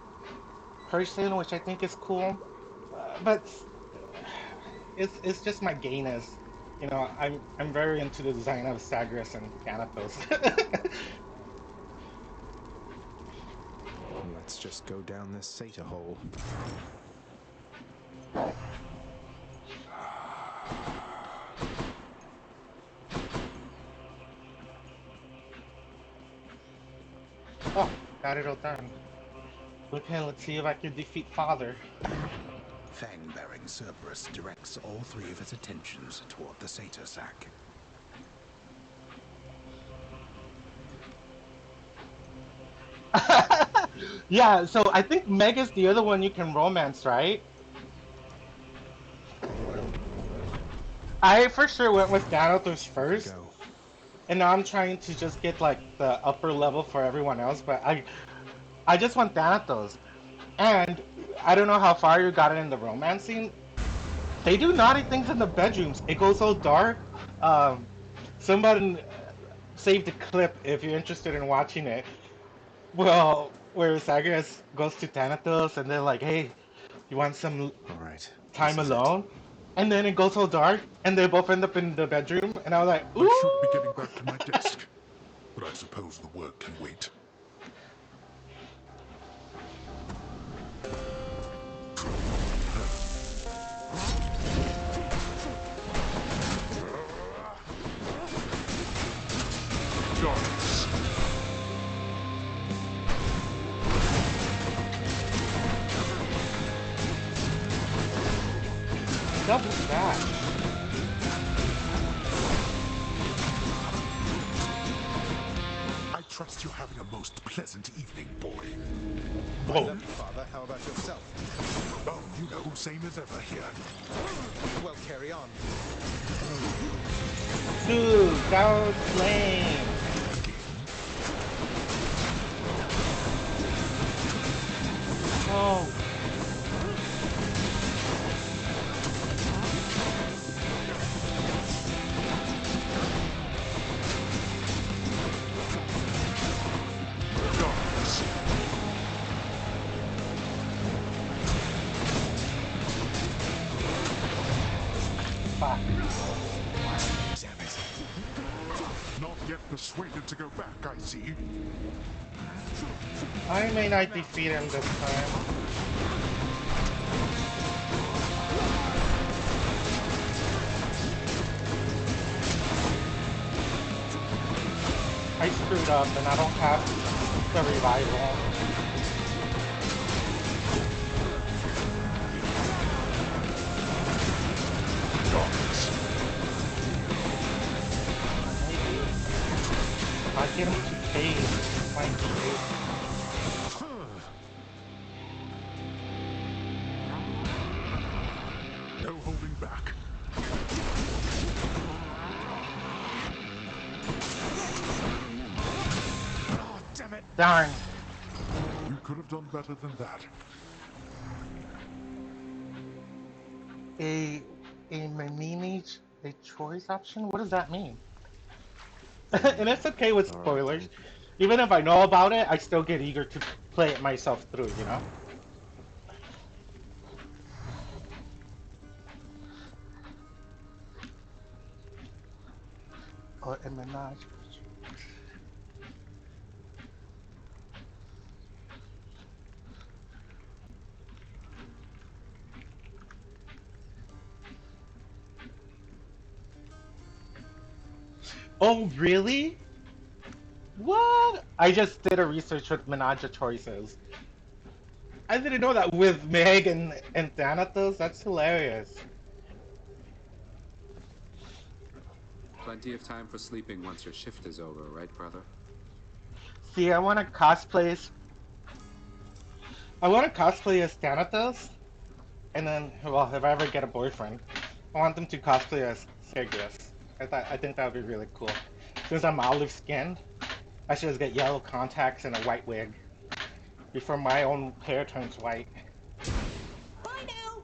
person, which I think is cool. But it's just my gayness. You know, I'm very into the design of Zagreus and Thanatos. Let's just go down this satyr hole. Oh, got it all done. Okay, let's see if I can defeat Father. Fang-bearing Cerberus directs all three of its attentions toward the satyr sack. Yeah, so I think Meg is the other one you can romance, right? I for sure went with Thanatos first, and now I'm trying to just get like the upper level for everyone else, but I just want Thanatos. And I don't know how far you got it in the romancing. They do naughty things in the bedrooms. It goes so dark. Somebody saved a clip if you're interested in watching it. Well, where Zagreus goes to Thanatos and they're like, "Hey, you want some time alone?" And then it goes so dark, and they both end up in the bedroom, and I was like, "Ooh!" I should be getting back to my desk, but I suppose the work can wait. Double dash. I trust you're having a most pleasant evening, boy. I love you, Father. How about yourself? Oh, you know, same as ever here. Well, carry on. Dude, that was lame. Oh. Fuck. Damn it. Not yet persuaded to go back, I see. I may not defeat him this time. I screwed up and I don't have the revival. I get him to phase. Might be phase. No holding back. Oh, damn it! Darn. You could have done better than that. A manage a choice option? What does that mean? And it's okay with spoilers. Even if I know about it, I still get eager to play it myself through, you know? Or a menage. Oh, really? What? I just did a research with menage choices. I didn't know that with Meg and Thanatos. That's hilarious. Plenty of time for sleeping once your shift is over, right, brother? See, I want to cosplay as... I want to cosplay as Thanatos. And then, well, if I ever get a boyfriend, I want them to cosplay as Zagreus. I think that would be really cool. Since I'm olive skinned, I should just get yellow contacts and a white wig before my own hair turns white. Bye now.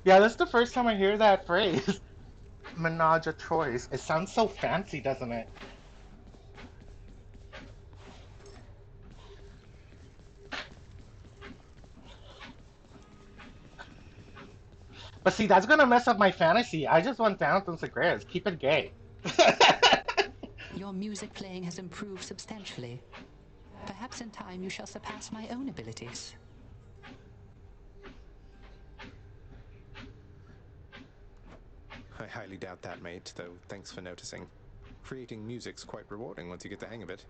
Yeah, that's the first time I hear that phrase. Menage a choice. It sounds so fancy, doesn't it? But see, that's gonna mess up my fantasy. I just want Thanatos and Zagreus. Keep it gay. your music playing has improved substantially. Perhaps in time you shall surpass my own abilities. I highly doubt that, mate, though thanks for noticing. Creating music's quite rewarding once you get the hang of it.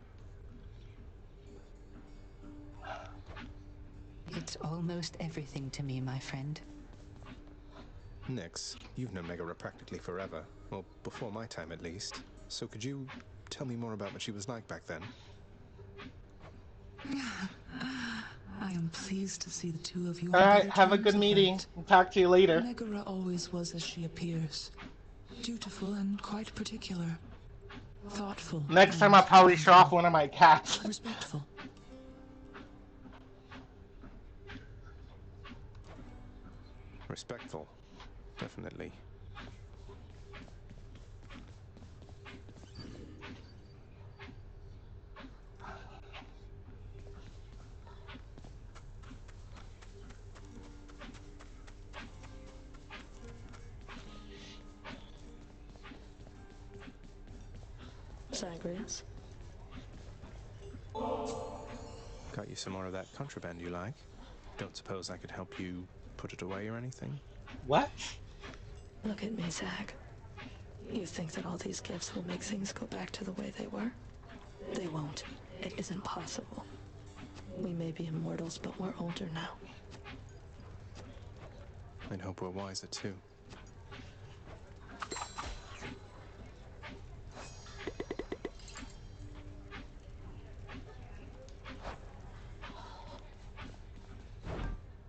It's almost everything to me, my friend. Nyx, you've known Megara practically forever. Well, before my time at least. So could you tell me more about what she was like back then? I am pleased to see the two of you. Alright, have a good meeting. I'll talk to you later. Megara always was as she appears. Dutiful and quite particular. Thoughtful. Next time I'll probably show off one of my cats. Respectful. Respectful. Definitely. Zagreus? Got you some more of that contraband you like? Don't suppose I could help you put it away or anything? What? Look at me, Zag. You think that all these gifts will make things go back to the way they were? They won't. It isn't possible. We may be immortals, but we're older now. I'd hope we're wiser too.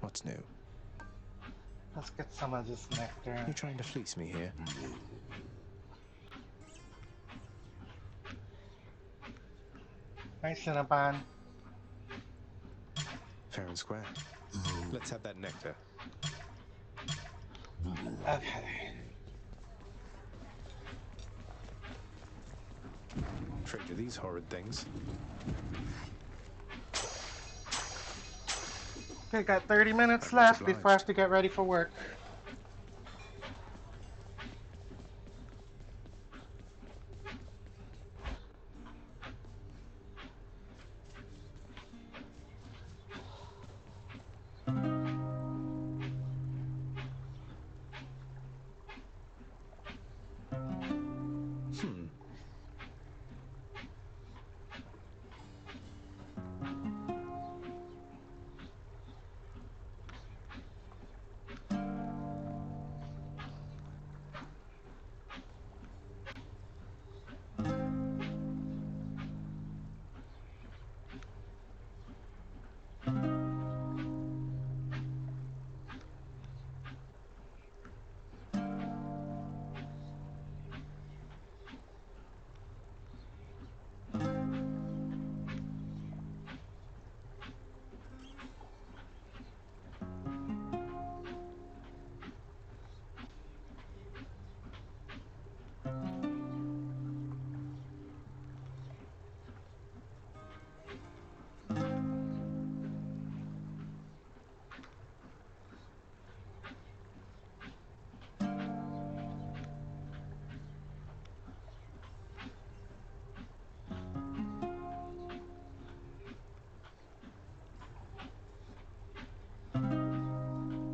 What's new? Let's get some of this nectar. You trying to fleece me here? Hi, Cinnabon. Fair and square. Let's have that nectar. Okay. Trade you these horrid things. Okay, got 30 minutes left before I have to get ready for work.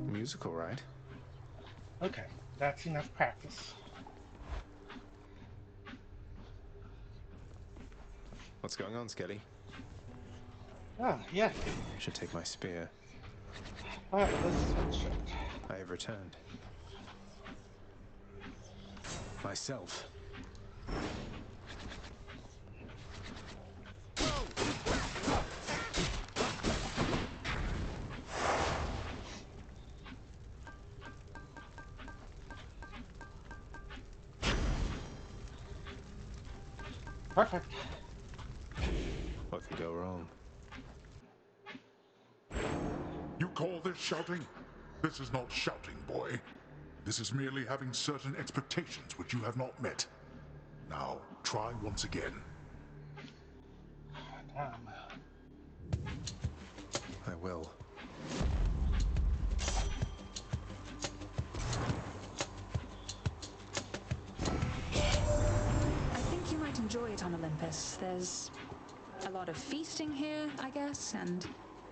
Musical, right? Okay, that's enough practice. What's going on, Skelly? Oh, yeah. Should take my spear. Alright, let's check. I have returned. Myself. Perfect. What could go wrong? You call this shouting? This is not shouting, boy. This is merely having certain expectations which you have not met. Now, try once again. Damn. I will. I think you might enjoy it on a limb. Olympus. There's a lot of feasting here, I guess, and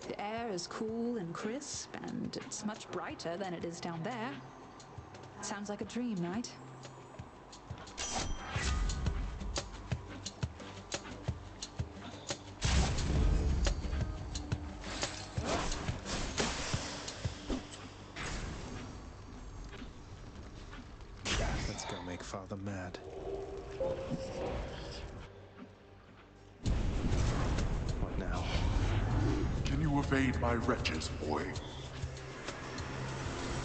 the air is cool and crisp, and it's much brighter than it is down there. Sounds like a dream, right? Let's go make Father mad. What now? Can you evade my wretches, boy?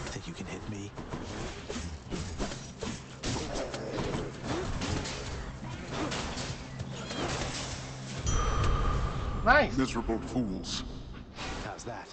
Think you can hit me? Nice! Miserable fools. How's that?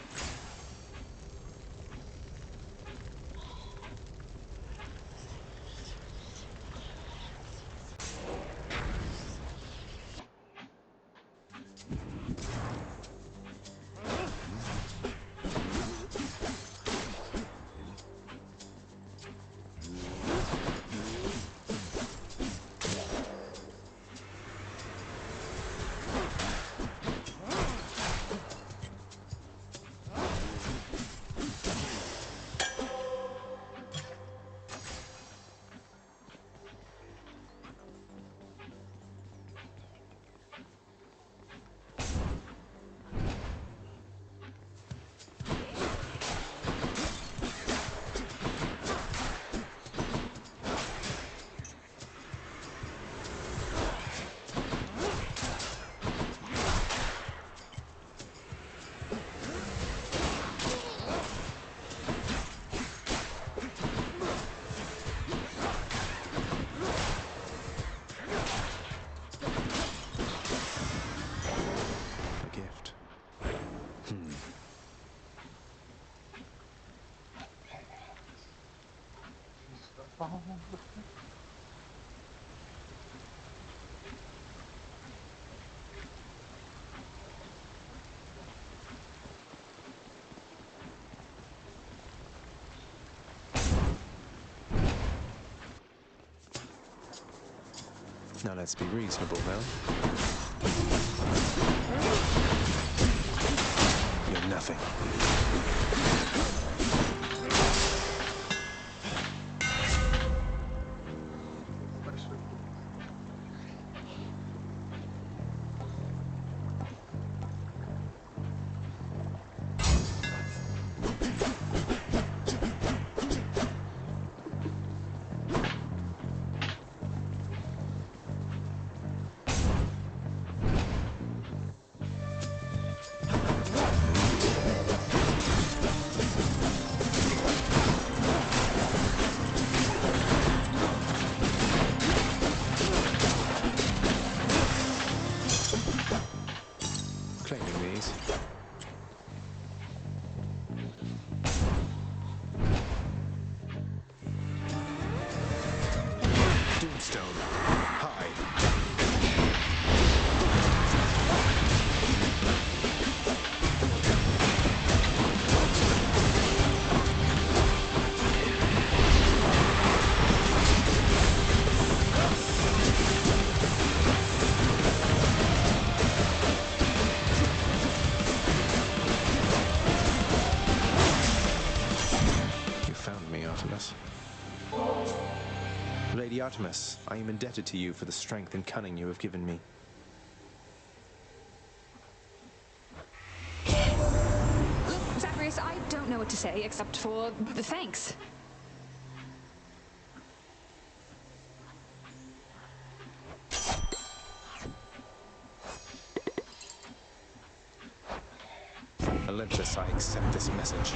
Now let's be reasonable now. You're nothing. Claiming these. Doomstone. High. You found me, Artemis. Lady Artemis, I am indebted to you for the strength and cunning you have given me. Zagreus, I don't know what to say except for thanks. Olympus, I accept this message.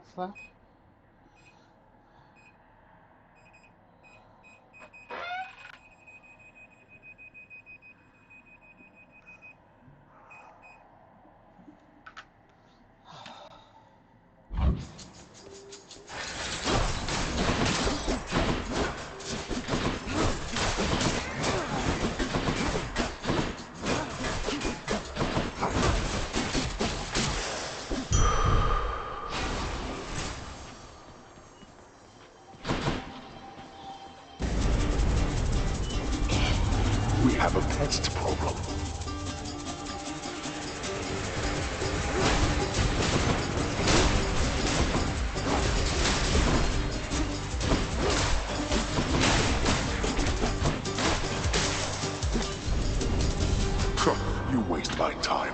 minutes left. We have a pest problem. You waste my time.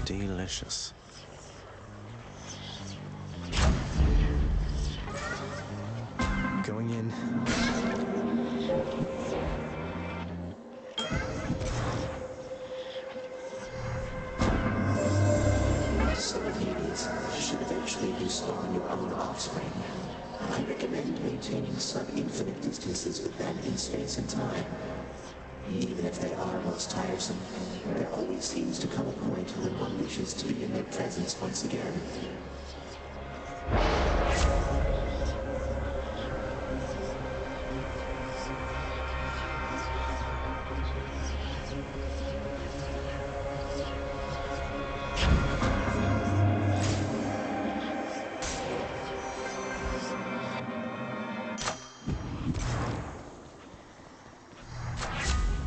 Delicious. Going in. So Hades should eventually respawn your own offspring. I recommend maintaining some infinite distances with them in space and time. Even if they are most tiresome, there always seems to come a point when one wishes to be in their presence once again.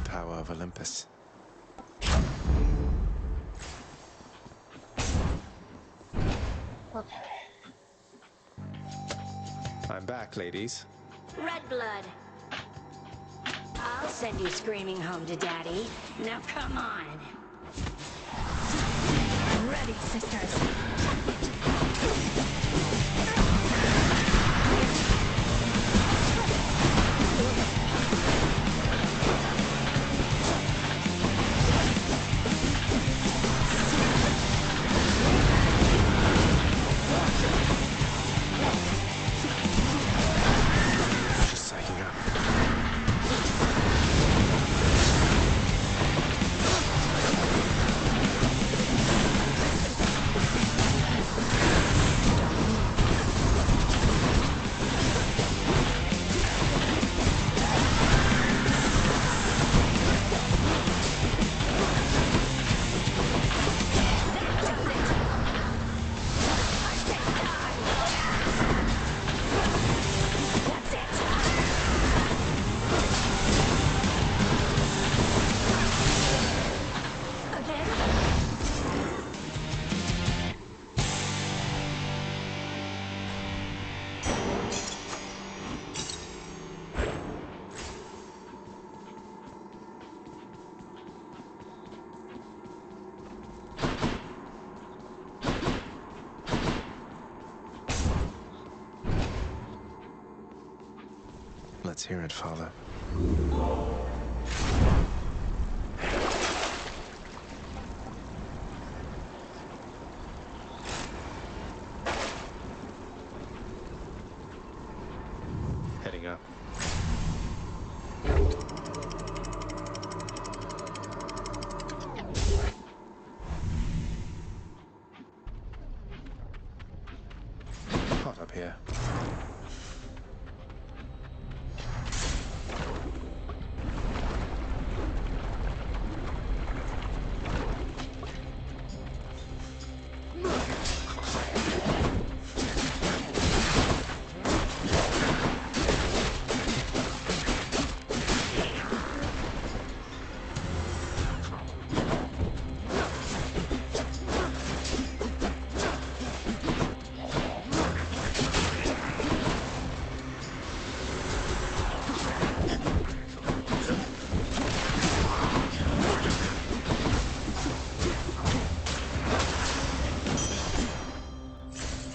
Power of Olympus. Okay. I'm back, ladies. Red blood. I'll send you screaming home to Daddy. Now come on. Ready, sisters. Just psyching up. Let's hear it, Father. Heading up. Hot up here.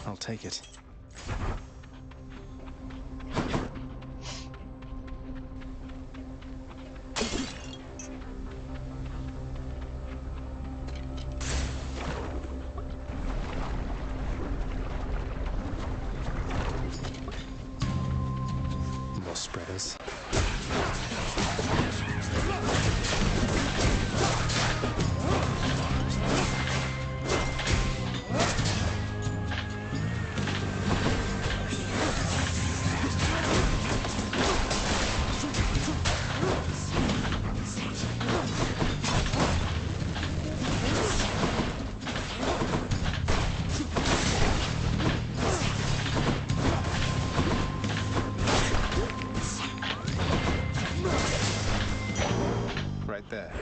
I'll take it. More spreaders. Right there.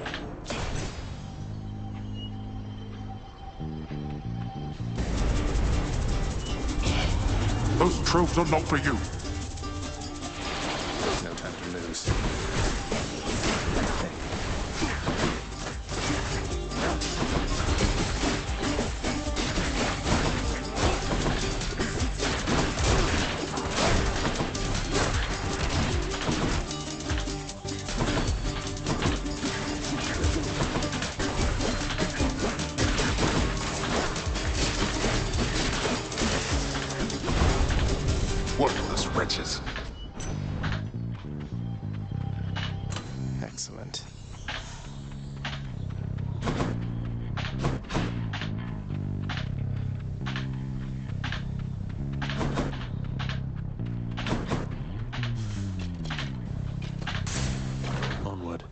Those tropes are not for you. No time to lose. Worthless wretches. Excellent. Onward.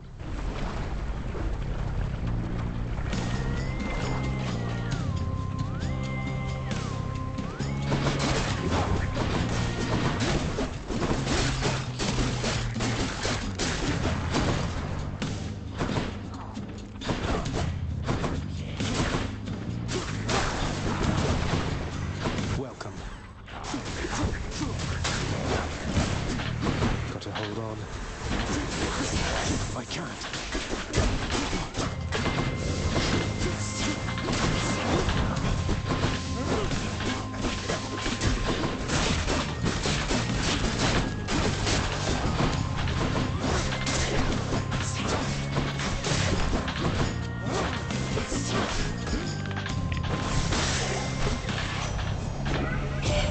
Welcome. Got to hold on. I can't.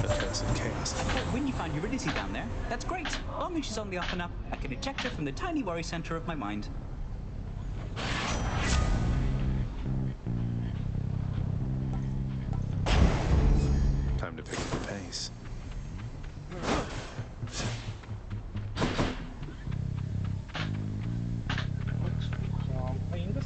A curse of chaos. When you find Eurydice down there, that's great. Long as she's on the up and up, I can eject her from the tiny worry center of my mind. Time to pick up the pace. I'm playing this.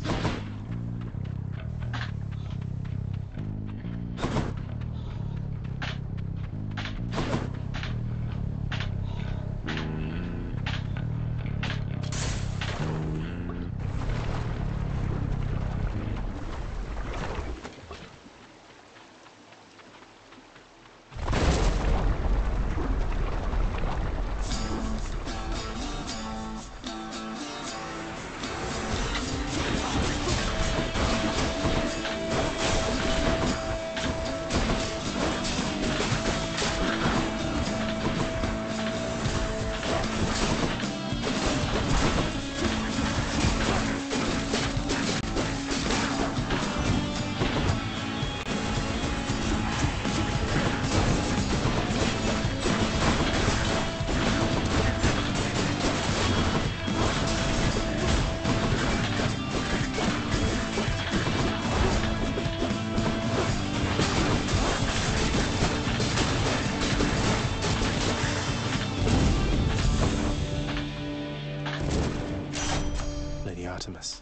promise.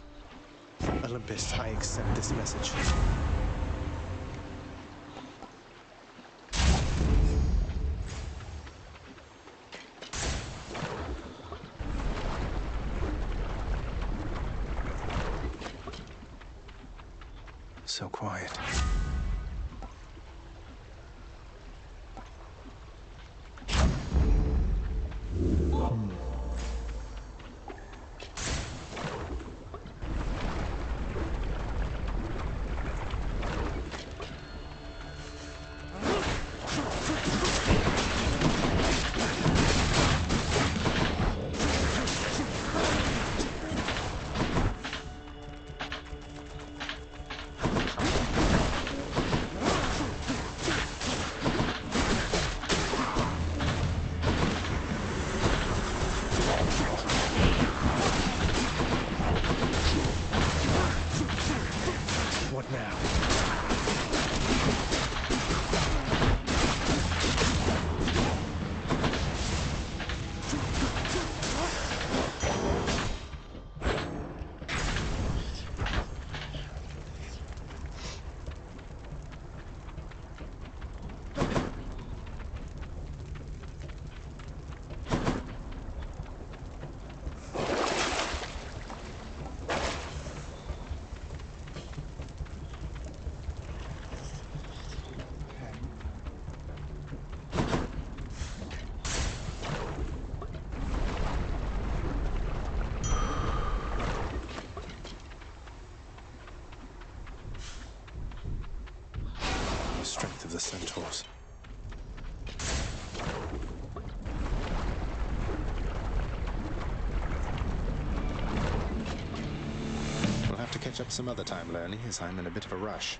Olympus, I accept this message. So quiet. What now? Strength of the centaurs. We'll have to catch up some other time, Lerny, as I'm in a bit of a rush.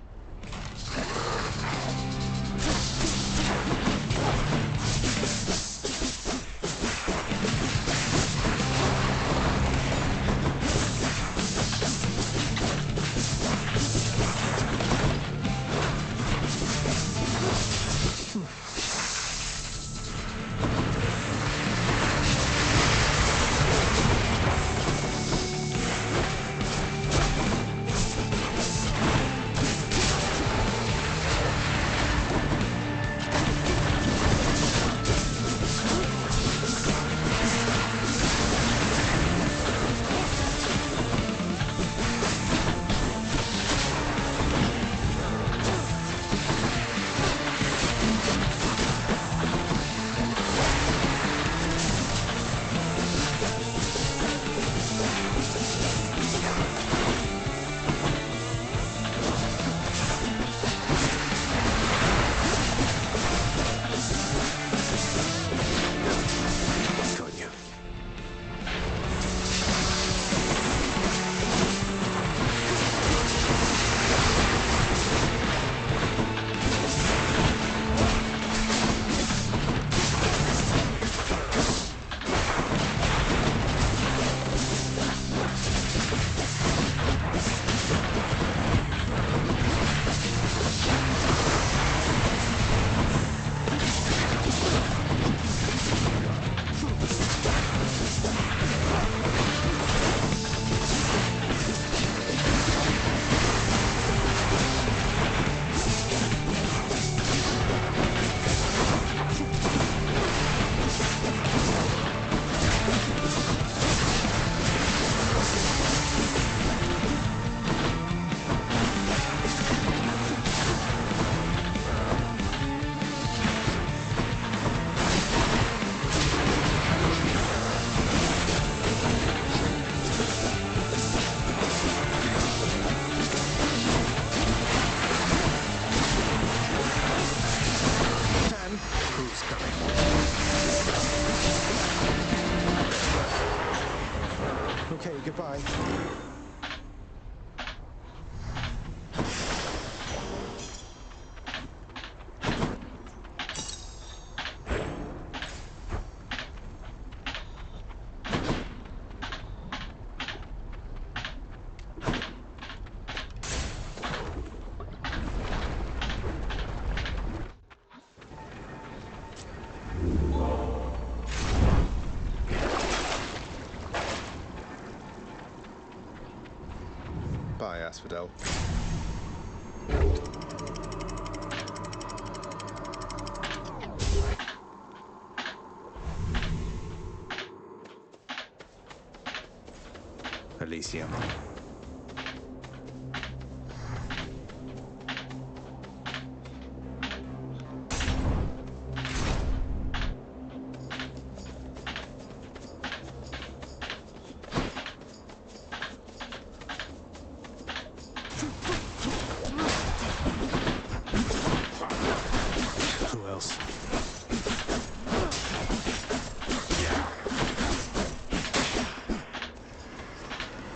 Okay, goodbye. asphodel. Elysium. Who else?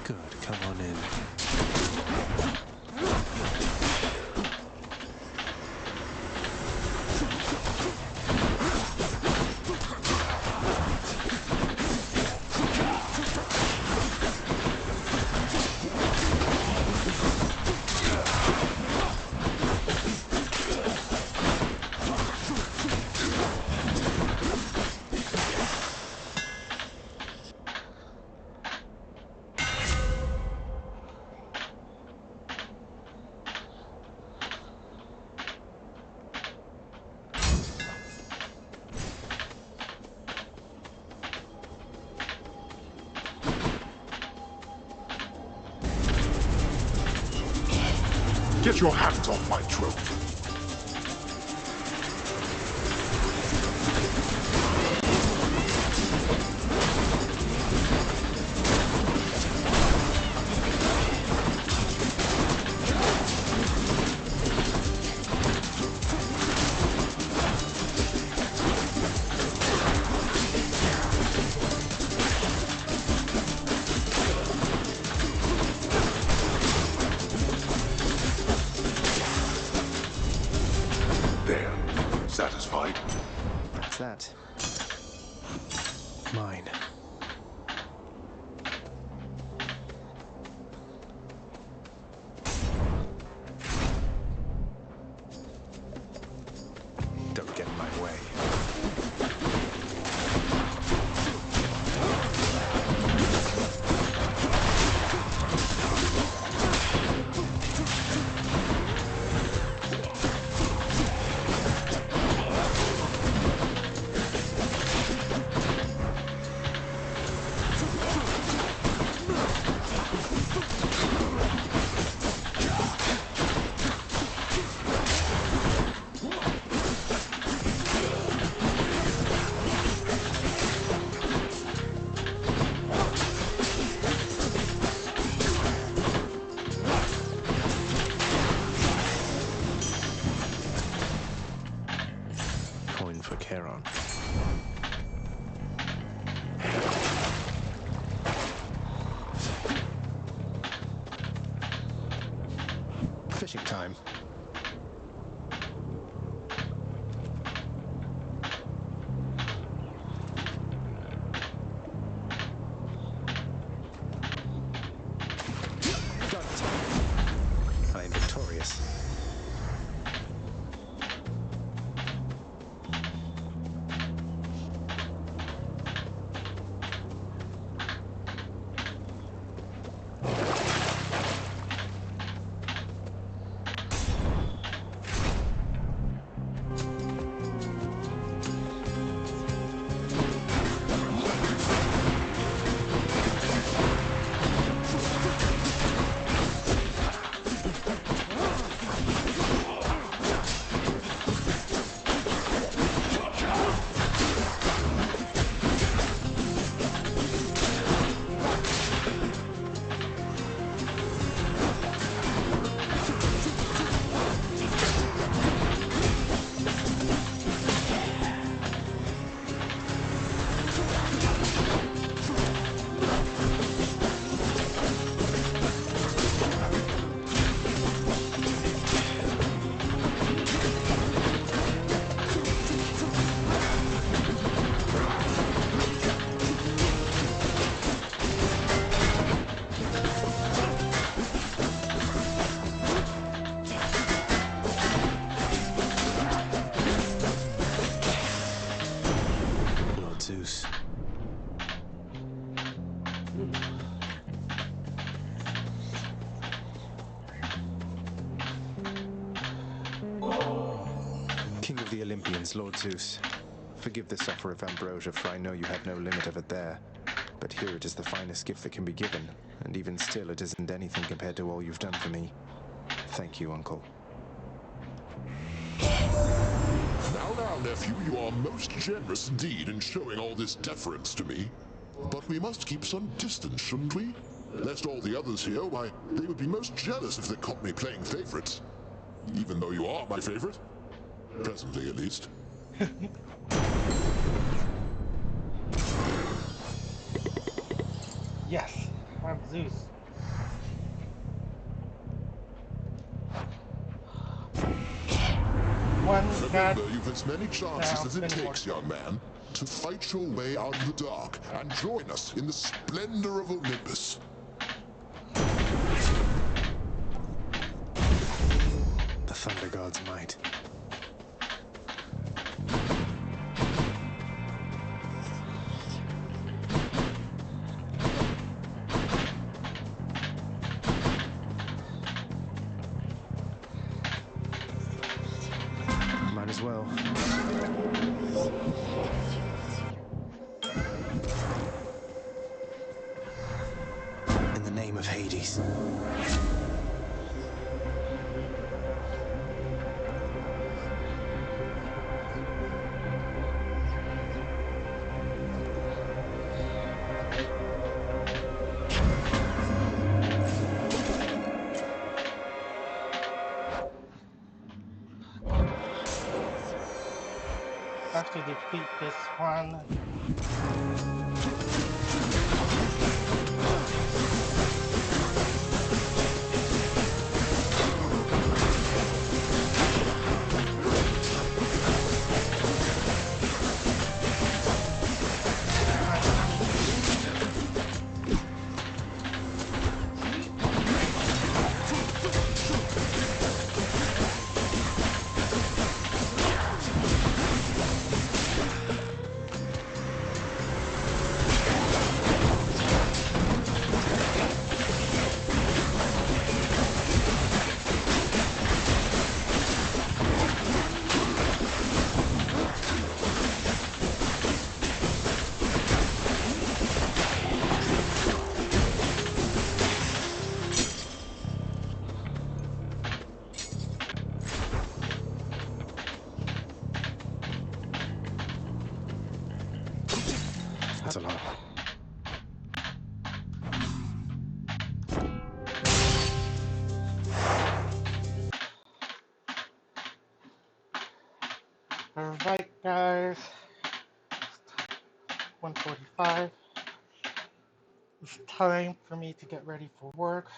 Good, come on in. Get your hands off my trophy. There. Satisfied? That's that. Mine. Don't get in my way. Coin for Charon. Fishing time. Got it. I am victorious. Zeus. Olympians, Lord Zeus. Forgive this offer of ambrosia, for I know you have no limit of it there. But here it is the finest gift that can be given, and even still it isn't anything compared to all you've done for me. Thank you, Uncle. Now, nephew, you are most generous indeed in showing all this deference to me. But we must keep some distance, shouldn't we? Lest all the others here, why, they would be most jealous if they caught me playing favorites. Even though you are my favorite. Presently, at least. Yes, I'm Zeus. Remember, you've as many chances as it takes, young man, to fight your way out of the dark and join us in the splendor of Olympus. The Thunder God's might. Might as well. In the name of Hades. Have to defeat this one. That's a lot. Alright, guys. 1:45. It's time for me to get ready for work.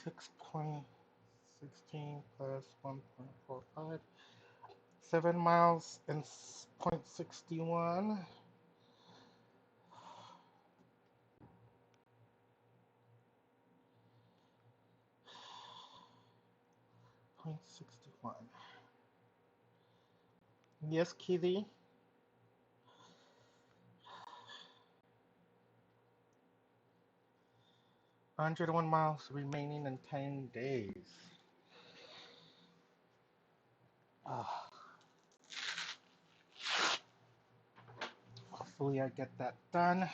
6.16 plus 1.45. 7 miles and 0.61. 0.61. Yes, Kitty. 101 miles remaining in 10 days. Hopefully I get that done.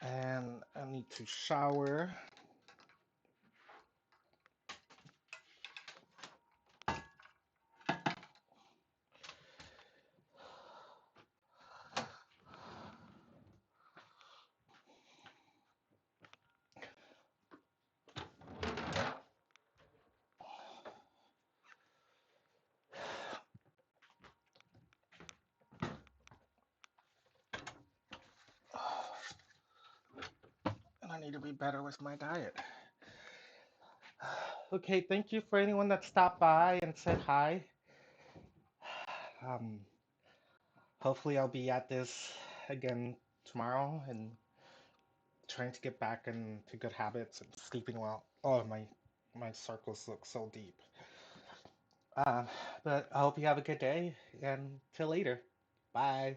And I need to shower. And I need to be better with my diet. Okay, thank you for anyone that stopped by and said hi. Hopefully I'll be at this again tomorrow and trying to get back into good habits and sleeping well. Oh, my circles look so deep. Um, but I hope you have a good day, and till later. Bye.